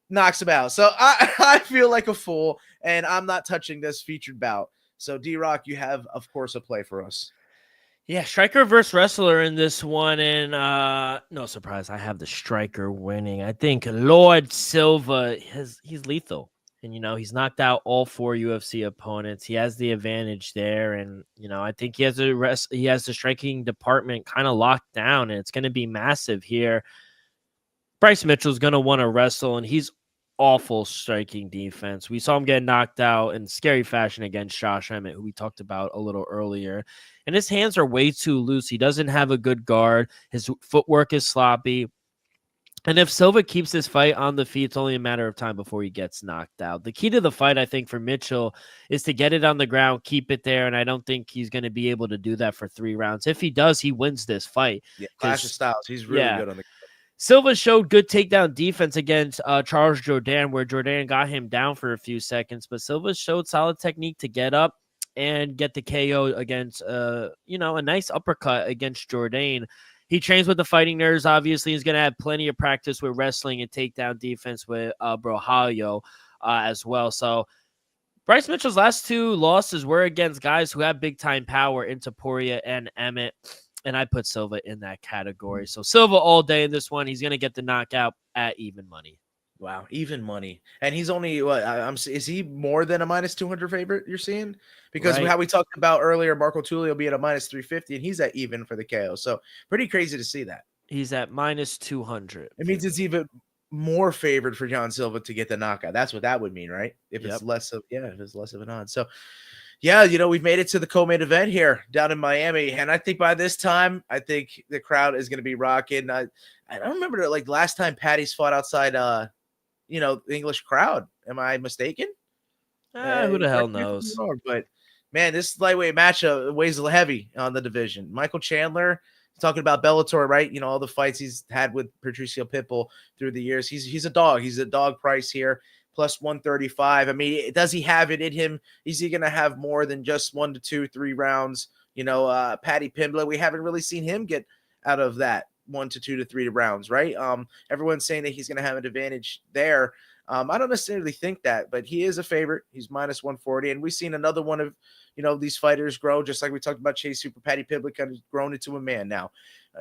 Knocks him out. So I feel like a fool, and I'm not touching this featured bout. So, D-Rock, you have, of course, a play for us. Yeah, striker versus wrestler in this one, and no surprise, I have the striker winning. I think Lord Silva, he's lethal, and he's knocked out all 4 UFC opponents. He has the advantage there, and I think he has the striking department kind of locked down, and it's going to be massive here. Bryce Mitchell's going to want to wrestle, and he's awful striking defense. We saw him get knocked out in scary fashion against Josh Emmett, who we talked about a little earlier. And his hands are way too loose. He doesn't have a good guard. His footwork is sloppy. And if Silva keeps this fight on the feet, it's only a matter of time before he gets knocked out. The key to the fight, I think, for Mitchell is to get it on the ground, keep it there, and I don't think he's going to be able to do that for 3 rounds. If he does, he wins this fight. Yeah, clash of styles. He's really good on the. Silva showed good takedown defense against Charles Jourdain, where Jourdain got him down for a few seconds, but Silva showed solid technique to get up and get the KO against, a nice uppercut against Jourdain. He trains with the Fighting Nerds. Obviously, he's going to have plenty of practice with wrestling and takedown defense with Brohayo as well. So Bryce Mitchell's last 2 losses were against guys who have big-time power in Topuria and Emmett. And I put Silva in that category. So Silva all day in this one. He's going to get the knockout at even money. Wow, even money. And he's only, is he more than a minus 200 favorite you're seeing? Because how we talked about earlier, Marco Tulio being a minus 350, and he's at even for the KO. So pretty crazy to see that. He's at minus 200. It means it's even more favored for John Silva to get the knockout. That's what that would mean, right? If it's less of, if it's less of an odd. So Yeah, we've made it to the co-main event here down in Miami, and I think by this time, I think the crowd is going to be rocking. I don't remember like last time Patty's fought outside, the English crowd. Am I mistaken? Who the hell Correct me if I'm knows? wrong, but man, this lightweight matchup weighs heavy on the division. Michael Chandler, talking about Bellator, right? All the fights he's had with Patricio Pitbull through the years. He's a dog. He's a dog price here, plus 135. I mean, does he have it in him? Is he going to have more than just 1 to 2, 3 rounds? Paddy Pimblett, we haven't really seen him get out of that 1 to 2 to 3 rounds, right? Everyone's saying that he's going to have an advantage there. I don't necessarily think that, but he is a favorite. He's minus 140, and we've seen another one of these fighters grow, just like we talked about Chase Super. Paddy Pimblett kind of grown into a man now.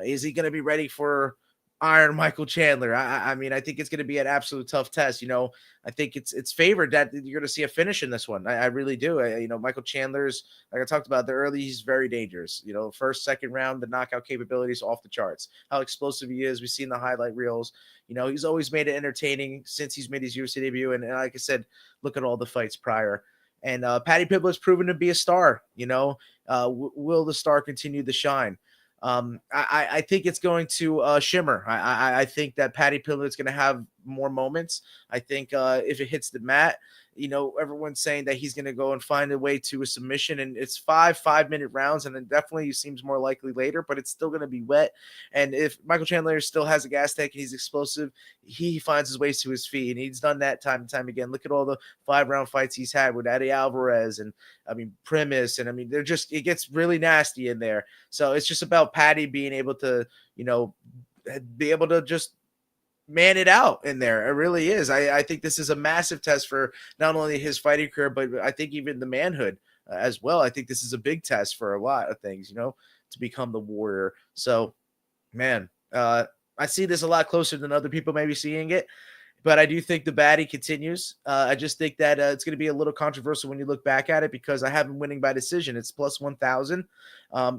Is he going to be ready for Iron Michael Chandler? I mean, I think it's going to be an absolute tough test. I think it's favored that you're going to see a finish in this one. I really do. Michael Chandler's, like I talked about, the early, he's very dangerous. First, second round, the knockout capabilities off the charts. How explosive he is. We've seen the highlight reels. He's always made it entertaining since he's made his UFC debut. And like I said, look at all the fights prior. And Paddy Pimblett's proven to be a star. Will the star continue to shine? I think it's going to shimmer. I think that Paddy Pimblett's going to have more moments. I think if it hits the mat, everyone's saying that he's going to go and find a way to a submission, and it's 5-minute rounds, and then definitely seems more likely later, but it's still going to be wet. And if Michael Chandler still has a gas tank and he's explosive, he finds his ways to his feet, and he's done that time and time again. Look at all the 5-round fights he's had with Eddie Alvarez and Primus, and it gets really nasty in there. So it's just about Paddy being able to, be able to just man it out in there. It really is. I think this is a massive test for not only his fighting career, but I think even the manhood as well. I think this is a big test for a lot of things, to become the warrior. So, man, I see this a lot closer than other people may be seeing it. But I do think the baddie continues. I just think that it's going to be a little controversial when you look back at it, because I have him winning by decision. It's plus 1,000.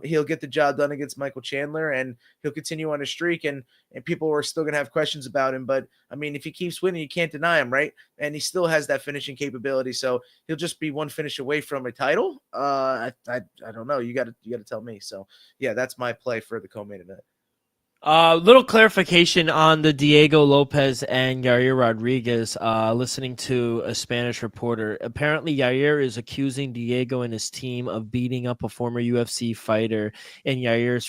He'll get the job done against Michael Chandler, and he'll continue on a streak. And people are still going to have questions about him. But, if he keeps winning, you can't deny him, right? And he still has that finishing capability. So he'll just be one finish away from a title. I don't know. You got to tell me. So, yeah, that's my play for the co-main event. Little clarification on the Diego Lopez and Yair Rodriguez. Listening to a Spanish reporter, apparently Yair is accusing Diego and his team of beating up a former UFC fighter and Yair's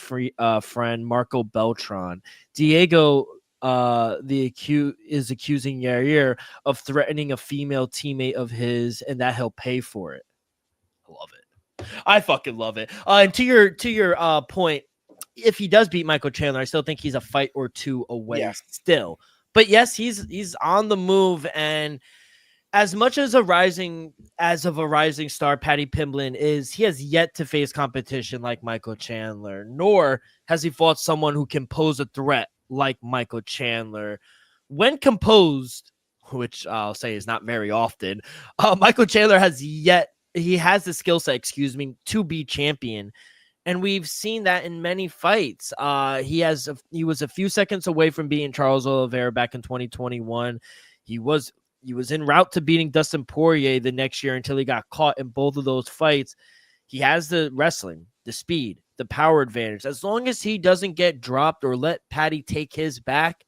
friend Marco Beltran. Diego is accusing Yair of threatening a female teammate of his, and that he'll pay for it. I love it. I fucking love it. And to your point, if he does beat Michael Chandler, I still think he's a fight or two away still. But yes, he's on the move, and as much as a rising star Paddy Pimblett is, he has yet to face competition like Michael Chandler, nor has he fought someone who can pose a threat like Michael Chandler. When composed, which I'll say is not very often, Michael Chandler has the skill set, to be champion. And we've seen that in many fights. He was a few seconds away from beating Charles Oliveira back in 2021. He was en route to beating Dustin Poirier the next year until he got caught in both of those fights. He has the wrestling, the speed, the power advantage. As long as he doesn't get dropped or let Paddy take his back,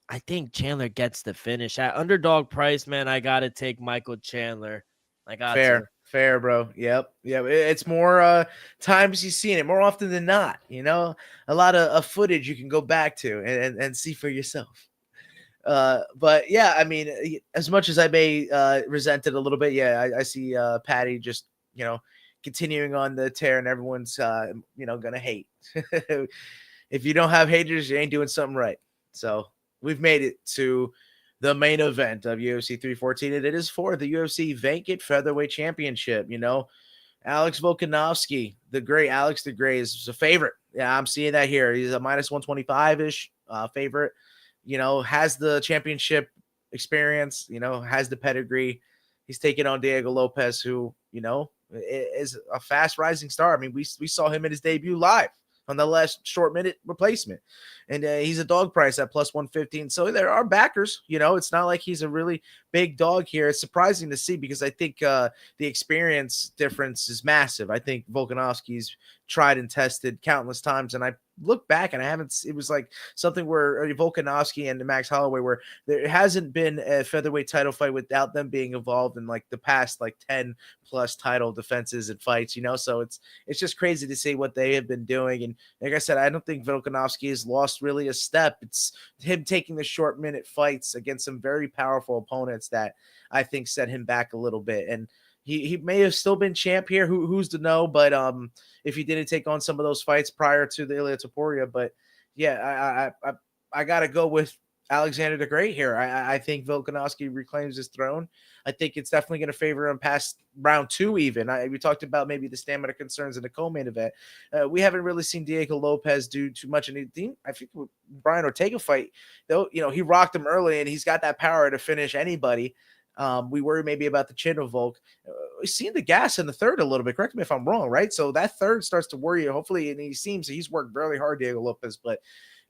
I think Chandler gets the finish. At underdog price, man, I got to take Michael Chandler. I got Fair, bro. Yep. It's more times you've seen it more often than not. A lot of footage you can go back to and see for yourself. But yeah, as much as I may resent it a little bit, yeah, I see Paddy just continuing on the tear, and everyone's gonna hate. If you don't have haters, you ain't doing something right. So we've made it to the main event of UFC 314, and it is for the UFC Vacant Featherweight Championship. Alex Volkanovski, the great Alex the Great, is a favorite. Yeah, I'm seeing that here. He's a minus 125-ish favorite. Has the championship experience, has the pedigree. He's taking on Diego Lopez, who, is a fast rising star. We saw him in his debut live on the last short minute replacement. And he's a dog price at plus 115. So there are backers, it's not like he's a really big dog here. It's surprising to see because I think the experience difference is massive. I think Volkanovski's tried and tested countless times, and I look back and I haven't. It was like something where Volkanovski and Max Holloway, where there hasn't been a featherweight title fight without them being involved in like the past like 10 plus title defenses and fights. So it's just crazy to see what they have been doing. And like I said, I don't think Volkanovski has lost really a step. It's him taking the short minute fights against some very powerful opponents that I think set him back a little bit. And he may have still been champ here. Who's to know? But if he didn't take on some of those fights prior to the Ilia Topuria, but yeah, I gotta go with Alexander the Great here. I think Volkanovski reclaims his throne. I think it's definitely going to favor him past round 2 even. We talked about maybe the stamina concerns in the co-main event. We haven't really seen Diego Lopez do too much anything. I think with Brian Ortega fight, though, he rocked him early and he's got that power to finish anybody. We worry maybe about the chin of Volk. We've seen the gas in the third a little bit. Correct me if I'm wrong, right? So that third starts to worry you, hopefully, and he's worked really hard, Diego Lopez, but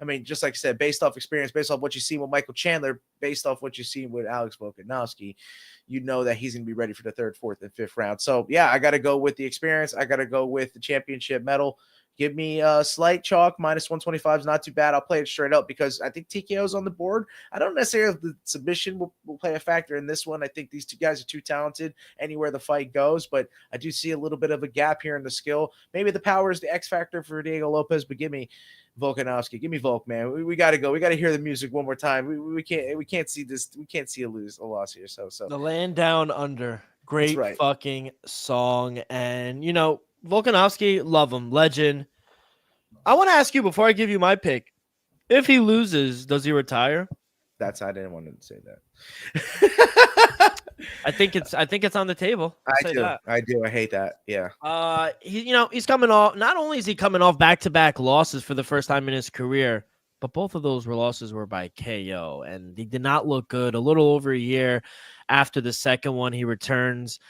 I mean, just like I said, based off experience, based off what you see with Michael Chandler, based off what you see with Alex Volkanovski, you know that he's going to be ready for the 3rd, 4th, and 5th round. So, yeah, I got to go with the experience. I got to go with the championship medal. Give me a slight chalk. Minus 125 is not too bad. I'll play it straight up because I think TKO is on the board. I don't necessarily the submission will play a factor in this one. I think these two guys are too talented anywhere the fight goes, but I do see a little bit of a gap here in the skill. Maybe the power is the X factor for Diego Lopez, but give me Volkanovski. Give me Volk, man. We got to go. We got to hear the music one more time. We can't see this. We can't see a loss here. So The Land Down Under. Great fucking song. And, Volkanovski, love him. Legend. I want to ask you before I give you my pick. If he loses, does he retire? I didn't want to say that. I think it's on the table. I do. I hate that. Yeah. He's coming off. Not only is he coming off back-to-back losses for the first time in his career, but both of those losses were by KO, and he did not look good. A little over a year after the second one, he returns.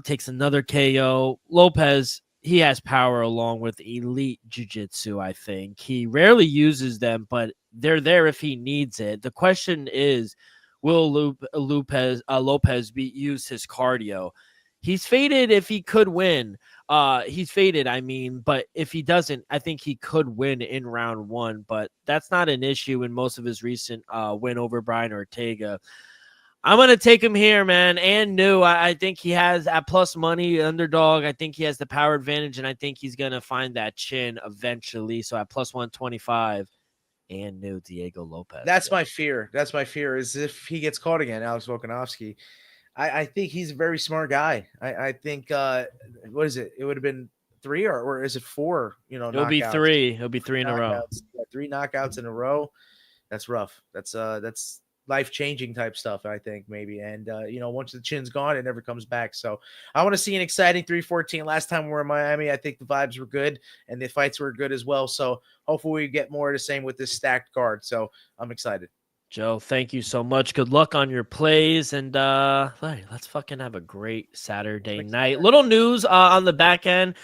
Takes another KO. Lopez, he has power along with elite jiu-jitsu, I think. He rarely uses them, but they're there if he needs it. The question is, will Lopez use his cardio? He's faded if he could win. He's faded, but if he doesn't, I think he could win in round 1, but that's not an issue in most of his recent win over Brian Ortega. I'm going to take him here, man. And I think he has at plus money underdog. I think he has the power advantage, and I think he's going to find that chin eventually. So at plus 125, and Diego Lopez. That's my fear. That's my fear is if he gets caught again, Alex Volkanovski. I think he's a very smart guy. I think, what is it? It would have been 3 or is it 4? It'll be 3. It'll be 3 in a row. 3 knockouts in a row. That's rough. That's life-changing type stuff, I think, maybe. And, once the chin's gone, it never comes back. So I want to see an exciting 314. Last time we were in Miami, I think the vibes were good and the fights were good as well. So hopefully we get more of the same with this stacked card. So I'm excited. Joe, thank you so much. Good luck on your plays. And let's fucking have a great Saturday night. Little news on the back end.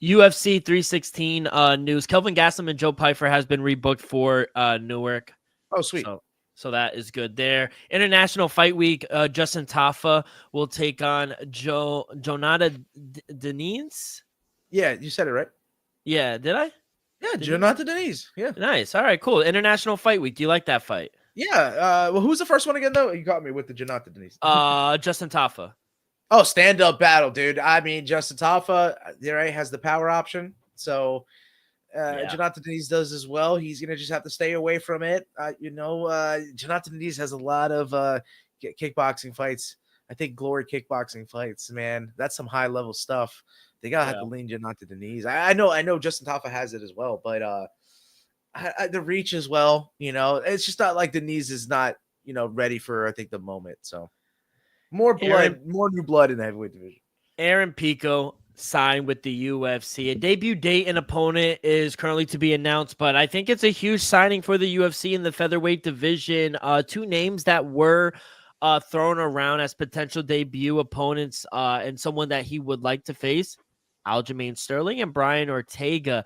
UFC 316 news. Kelvin Gastelum and Joe Pyfer has been rebooked for Newark. Oh, sweet. So that is good there. International Fight Week, Justin Tafa will take on Jonata Deniz. Yeah, you said it right. Yeah, did I? Yeah, Jonata Deniz. Yeah. Nice. All right, cool. International Fight Week. Do you like that fight? Yeah. Well, who's the first one again, though? You got me with the Jonata Deniz. Justin Tafa. Oh, stand-up battle, dude. Justin Tafa, has the power option. So Jonata Deniz does as well. He's gonna just have to stay away from it. Jonata Deniz has a lot of kickboxing fights. I think Glory kickboxing fights, man. That's some high-level stuff. They gotta have to lean Jonata Deniz. I know Justin Tafa has it as well, but the reach as well. It's just not like Deniz is not ready for I think the moment. So more blood, more new blood in the heavyweight division. Aaron Pico signed with the UFC. A debut date and opponent is currently to be announced, but I think it's a huge signing for the UFC in the featherweight division. 2 names that were thrown around as potential debut opponents and someone that he would like to face: Aljamain Sterling and Brian Ortega.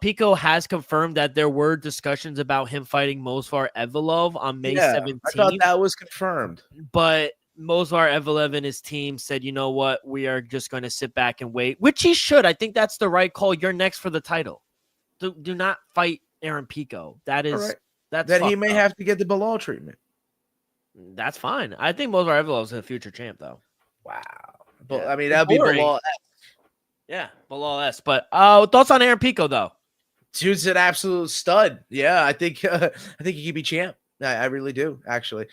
Pico has confirmed that there were discussions about him fighting Movsar Evloev on May 17th. I thought that was confirmed. But Movsar Evloev and his team said, you know what, we are just going to sit back and wait, which he should. I think that's the right call. You're next for the title. Do not fight Aaron Pico. That's then he may have to get the Belal treatment. That's fine. I think Movsar Evloev is a future champ, though. Wow. But I mean, that'd be Belal. Yeah, Belal S. But thoughts on Aaron Pico, though? Dude's an absolute stud. Yeah, I think he could be champ. I really do, actually.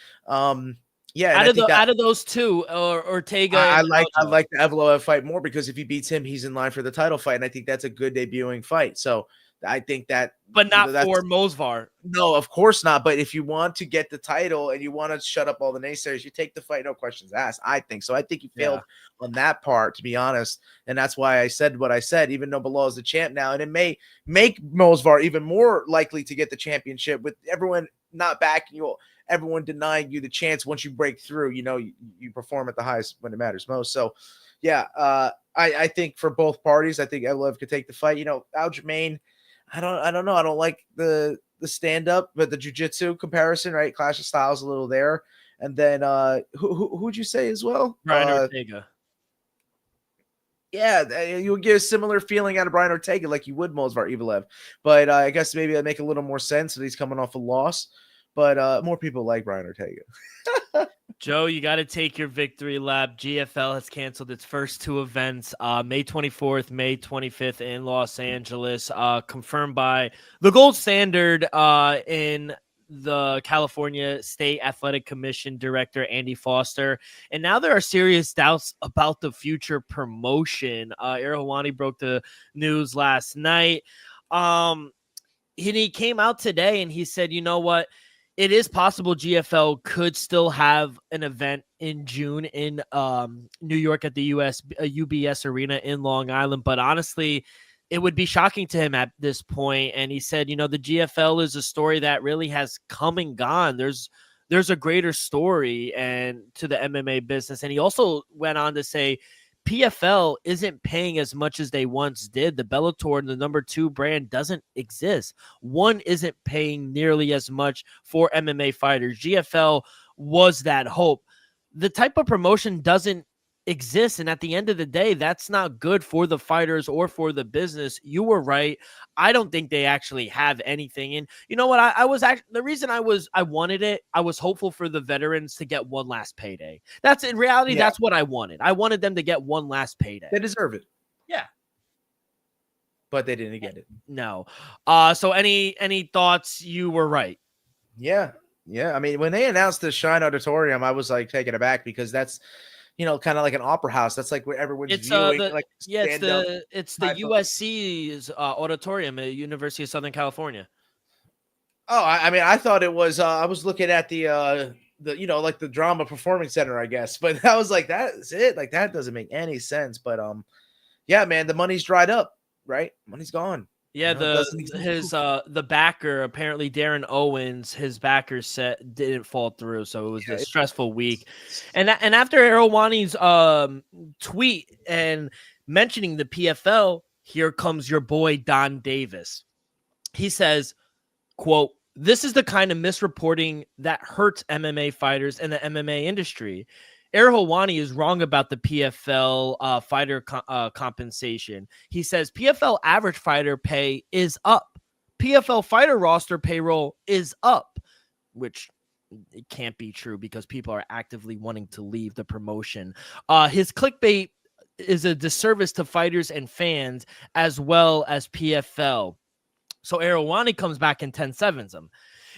Yeah, out of those two, Ortega, I like the Evloev fight more because if he beats him, he's in line for the title fight, and I think that's a good debuting fight. So I think that, but not for Movsar. No, of course not. But if you want to get the title and you want to shut up all the naysayers, you take the fight, no questions asked. I think so. I think he failed on that part, to be honest, and that's why I said what I said. Even though Belal is the champ now, and it may make Movsar even more likely to get the championship with everyone not backing you. Everyone denying you the chance once you break through, you perform at the highest when it matters most. So, yeah, I think for both parties, I think Evloev could take the fight. Aljamain, I don't know. I don't like the stand up, but the jiu-jitsu comparison, right? Clash of Styles a little there. And then who'd you say as well? Brian Ortega. Yeah, you would get a similar feeling out of Brian Ortega like you would Movsar Evloev. But I guess maybe that'd make a little more sense that he's coming off a loss. But more people like Brian Ortega. Joe, you got to take your victory lap. GFL has canceled its first two events, May 24th, May 25th in Los Angeles, confirmed by the gold standard in the California State Athletic Commission Director, Andy Foster. And now there are serious doubts about the future promotion. Ariel Helwani broke the news last night. He came out today and he said, you know what? It is possible GFL could still have an event in June in New York at the UBS Arena in Long Island. But honestly, it would be shocking to him at this point. And he said, the GFL is a story that really has come and gone. There's a greater story and to the MMA business. And he also went on to say, PFL isn't paying as much as they once did. The Bellator, the number 2 brand, doesn't exist. One isn't paying nearly as much for MMA fighters. GFL was that hope. The type of promotion doesn't exist, and at the end of the day, that's not good for the fighters or for the business. You were right. I don't think they actually have anything. And you know what? The reason I wanted it, I was hopeful for the veterans to get one last payday. That's in reality, that's what I wanted. I wanted them to get one last payday. They deserve it. Yeah. But they didn't get it. No. So any thoughts? You were right. Yeah. Yeah. I mean, when they announced the Shine Auditorium, I was like taken aback because that's, kind of like an opera house. That's like where everyone's viewing. It's the USC's auditorium at University of Southern California. Oh, I mean, I thought it was. I was looking at the like the Drama Performing Center, I guess. But I was like, that's it. Like that doesn't make any sense. But yeah, man, the money's dried up, right? Money's gone. Yeah, the backer, apparently Darren Owens, his backer set didn't fall through, so it was a stressful week. And after Ariel Helwani's tweet and mentioning the PFL, here comes your boy Don Davis. He says, quote, "This is the kind of misreporting that hurts MMA fighters and the MMA industry. Ariel Helwani is wrong about the PFL fighter compensation. He says PFL average fighter pay is up. PFL fighter roster payroll is up," which it can't be true because people are actively wanting to leave the promotion. His clickbait is a disservice to fighters and fans as well as PFL. So Ariel Helwani comes back and 10-7s him.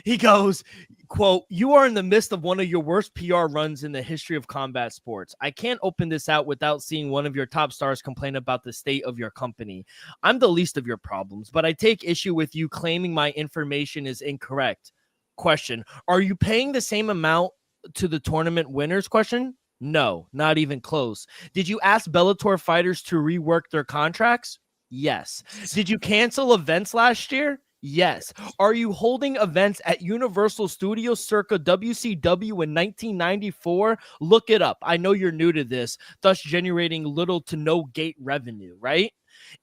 He goes, quote, "You are in the midst of one of your worst PR runs in the history of combat sports. I can't open this out without seeing one of your top stars complain about the state of your company. I'm the least of your problems, but I take issue with you claiming my information is incorrect. Question, are you paying the same amount to the tournament winners? Question, no, not even close. Did you ask Bellator fighters to rework their contracts? Yes. Did you cancel events last year? Yes. Are you holding events at Universal Studios circa WCW in 1994? Look it up. I know you're new to this, thus generating little to no gate revenue, right?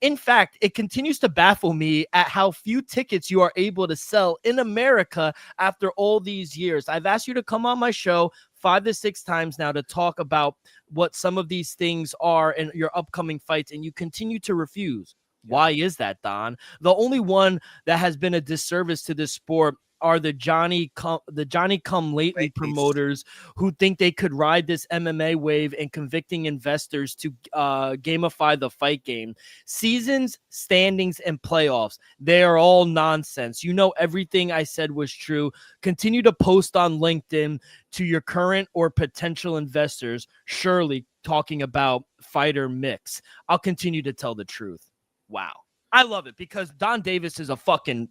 In fact, it continues to baffle me at how few tickets you are able to sell in America after all these years. I've asked you to come on my show 5 to 6 times now to talk about what some of these things are in your upcoming fights, and you continue to refuse. Why is that, Don? The only one that has been a disservice to this sport are the Johnny come lately promoters who think they could ride this MMA wave and convicting investors to gamify the fight game. Seasons, standings, and playoffs, they are all nonsense. You know, everything I said was true. Continue to post on LinkedIn to your current or potential investors, surely talking about fighter mix. I'll continue to tell the truth. Wow. I love it because Don Davis is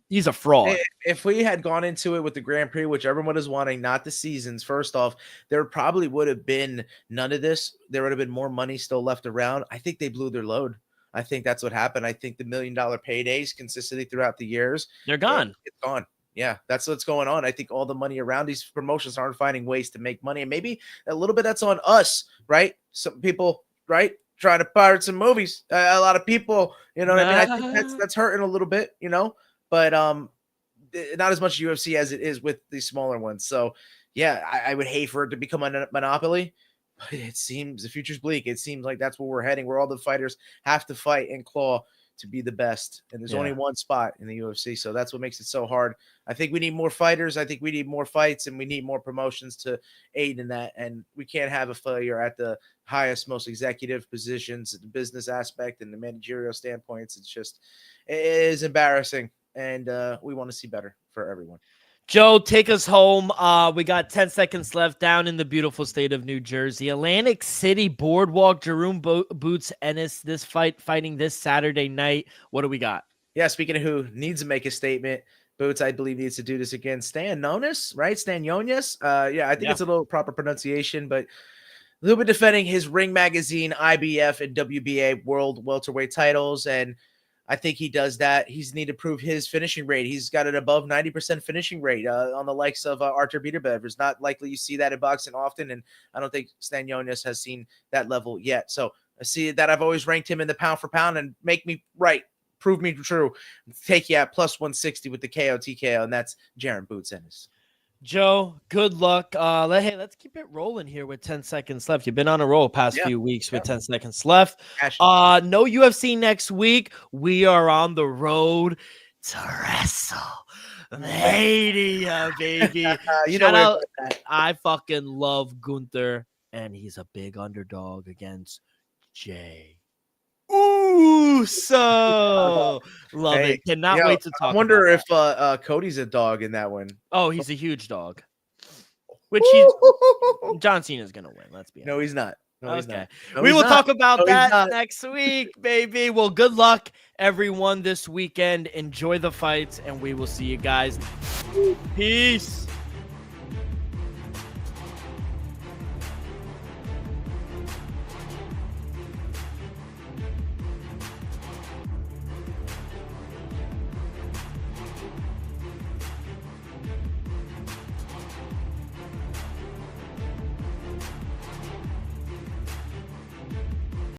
he's a fraud. If we had gone into it with the Grand Prix, which everyone is wanting, not the seasons, first off, there probably would have been none of this. There would have been more money still left around. I think they blew their load. I think that's what happened. I think the $1 million paydays consistently throughout the years, they're gone. It's gone. Yeah, that's what's going on. I think all the money around these promotions aren't finding ways to make money. And maybe a little bit that's on us, right? Some people, right? Trying to pirate some movies. A lot of people, you know what I mean? I think that's hurting a little bit, you know, but not as much UFC as it is with these smaller ones. So yeah, I would hate for it to become a monopoly, but it seems the future's bleak. It seems like that's where we're heading, where all the fighters have to fight and claw to be the best. And there's only one spot in the UFC. So that's what makes it so hard. I think we need more fighters. I think we need more fights, and we need more promotions to aid in that. And we can't have a failure at the highest, most executive positions, the business aspect and the managerial standpoints. It's just, it is embarrassing. And we want to see better for everyone. Joe, take us home. We got 10 seconds left down in the beautiful state of New Jersey. Atlantic City Boardwalk, Jerome Boots Ennis, fighting this Saturday night. What do we got? Yeah, speaking of who needs to make a statement, Boots, I believe, needs to do this against Stanionis, right? Stanionis. I think it's a little proper pronunciation, but a little bit defending his Ring Magazine, IBF, and WBA World Welterweight titles, and I think he does that. He's need to prove his finishing rate. He's got an above 90% finishing rate on the likes of Artur Beterbiev. It's not likely you see that in boxing often, and I don't think Stanionis has seen that level yet. So I see that I've always ranked him in the pound for pound, and make me right, prove me true. Take you at plus 160 with the KO TKO, and that's Jaron Boots Ennis. Joe, good luck. Let's keep it rolling here with 10 seconds left. You've been on a roll past few weeks with 10 seconds left. No UFC next week. We are on the road to WrestleMania, baby. I fucking love Gunther, and he's a big underdog against Jay. So love it. Cannot wait to talk. I wonder if Cody's a dog in that one. Oh, he's a huge dog. Which John Cena's gonna win. Let's be honest. No, he's not. No, he's not. No, we will talk about that next week, baby. Well, good luck, everyone, this weekend. Enjoy the fights, and we will see you guys. Peace.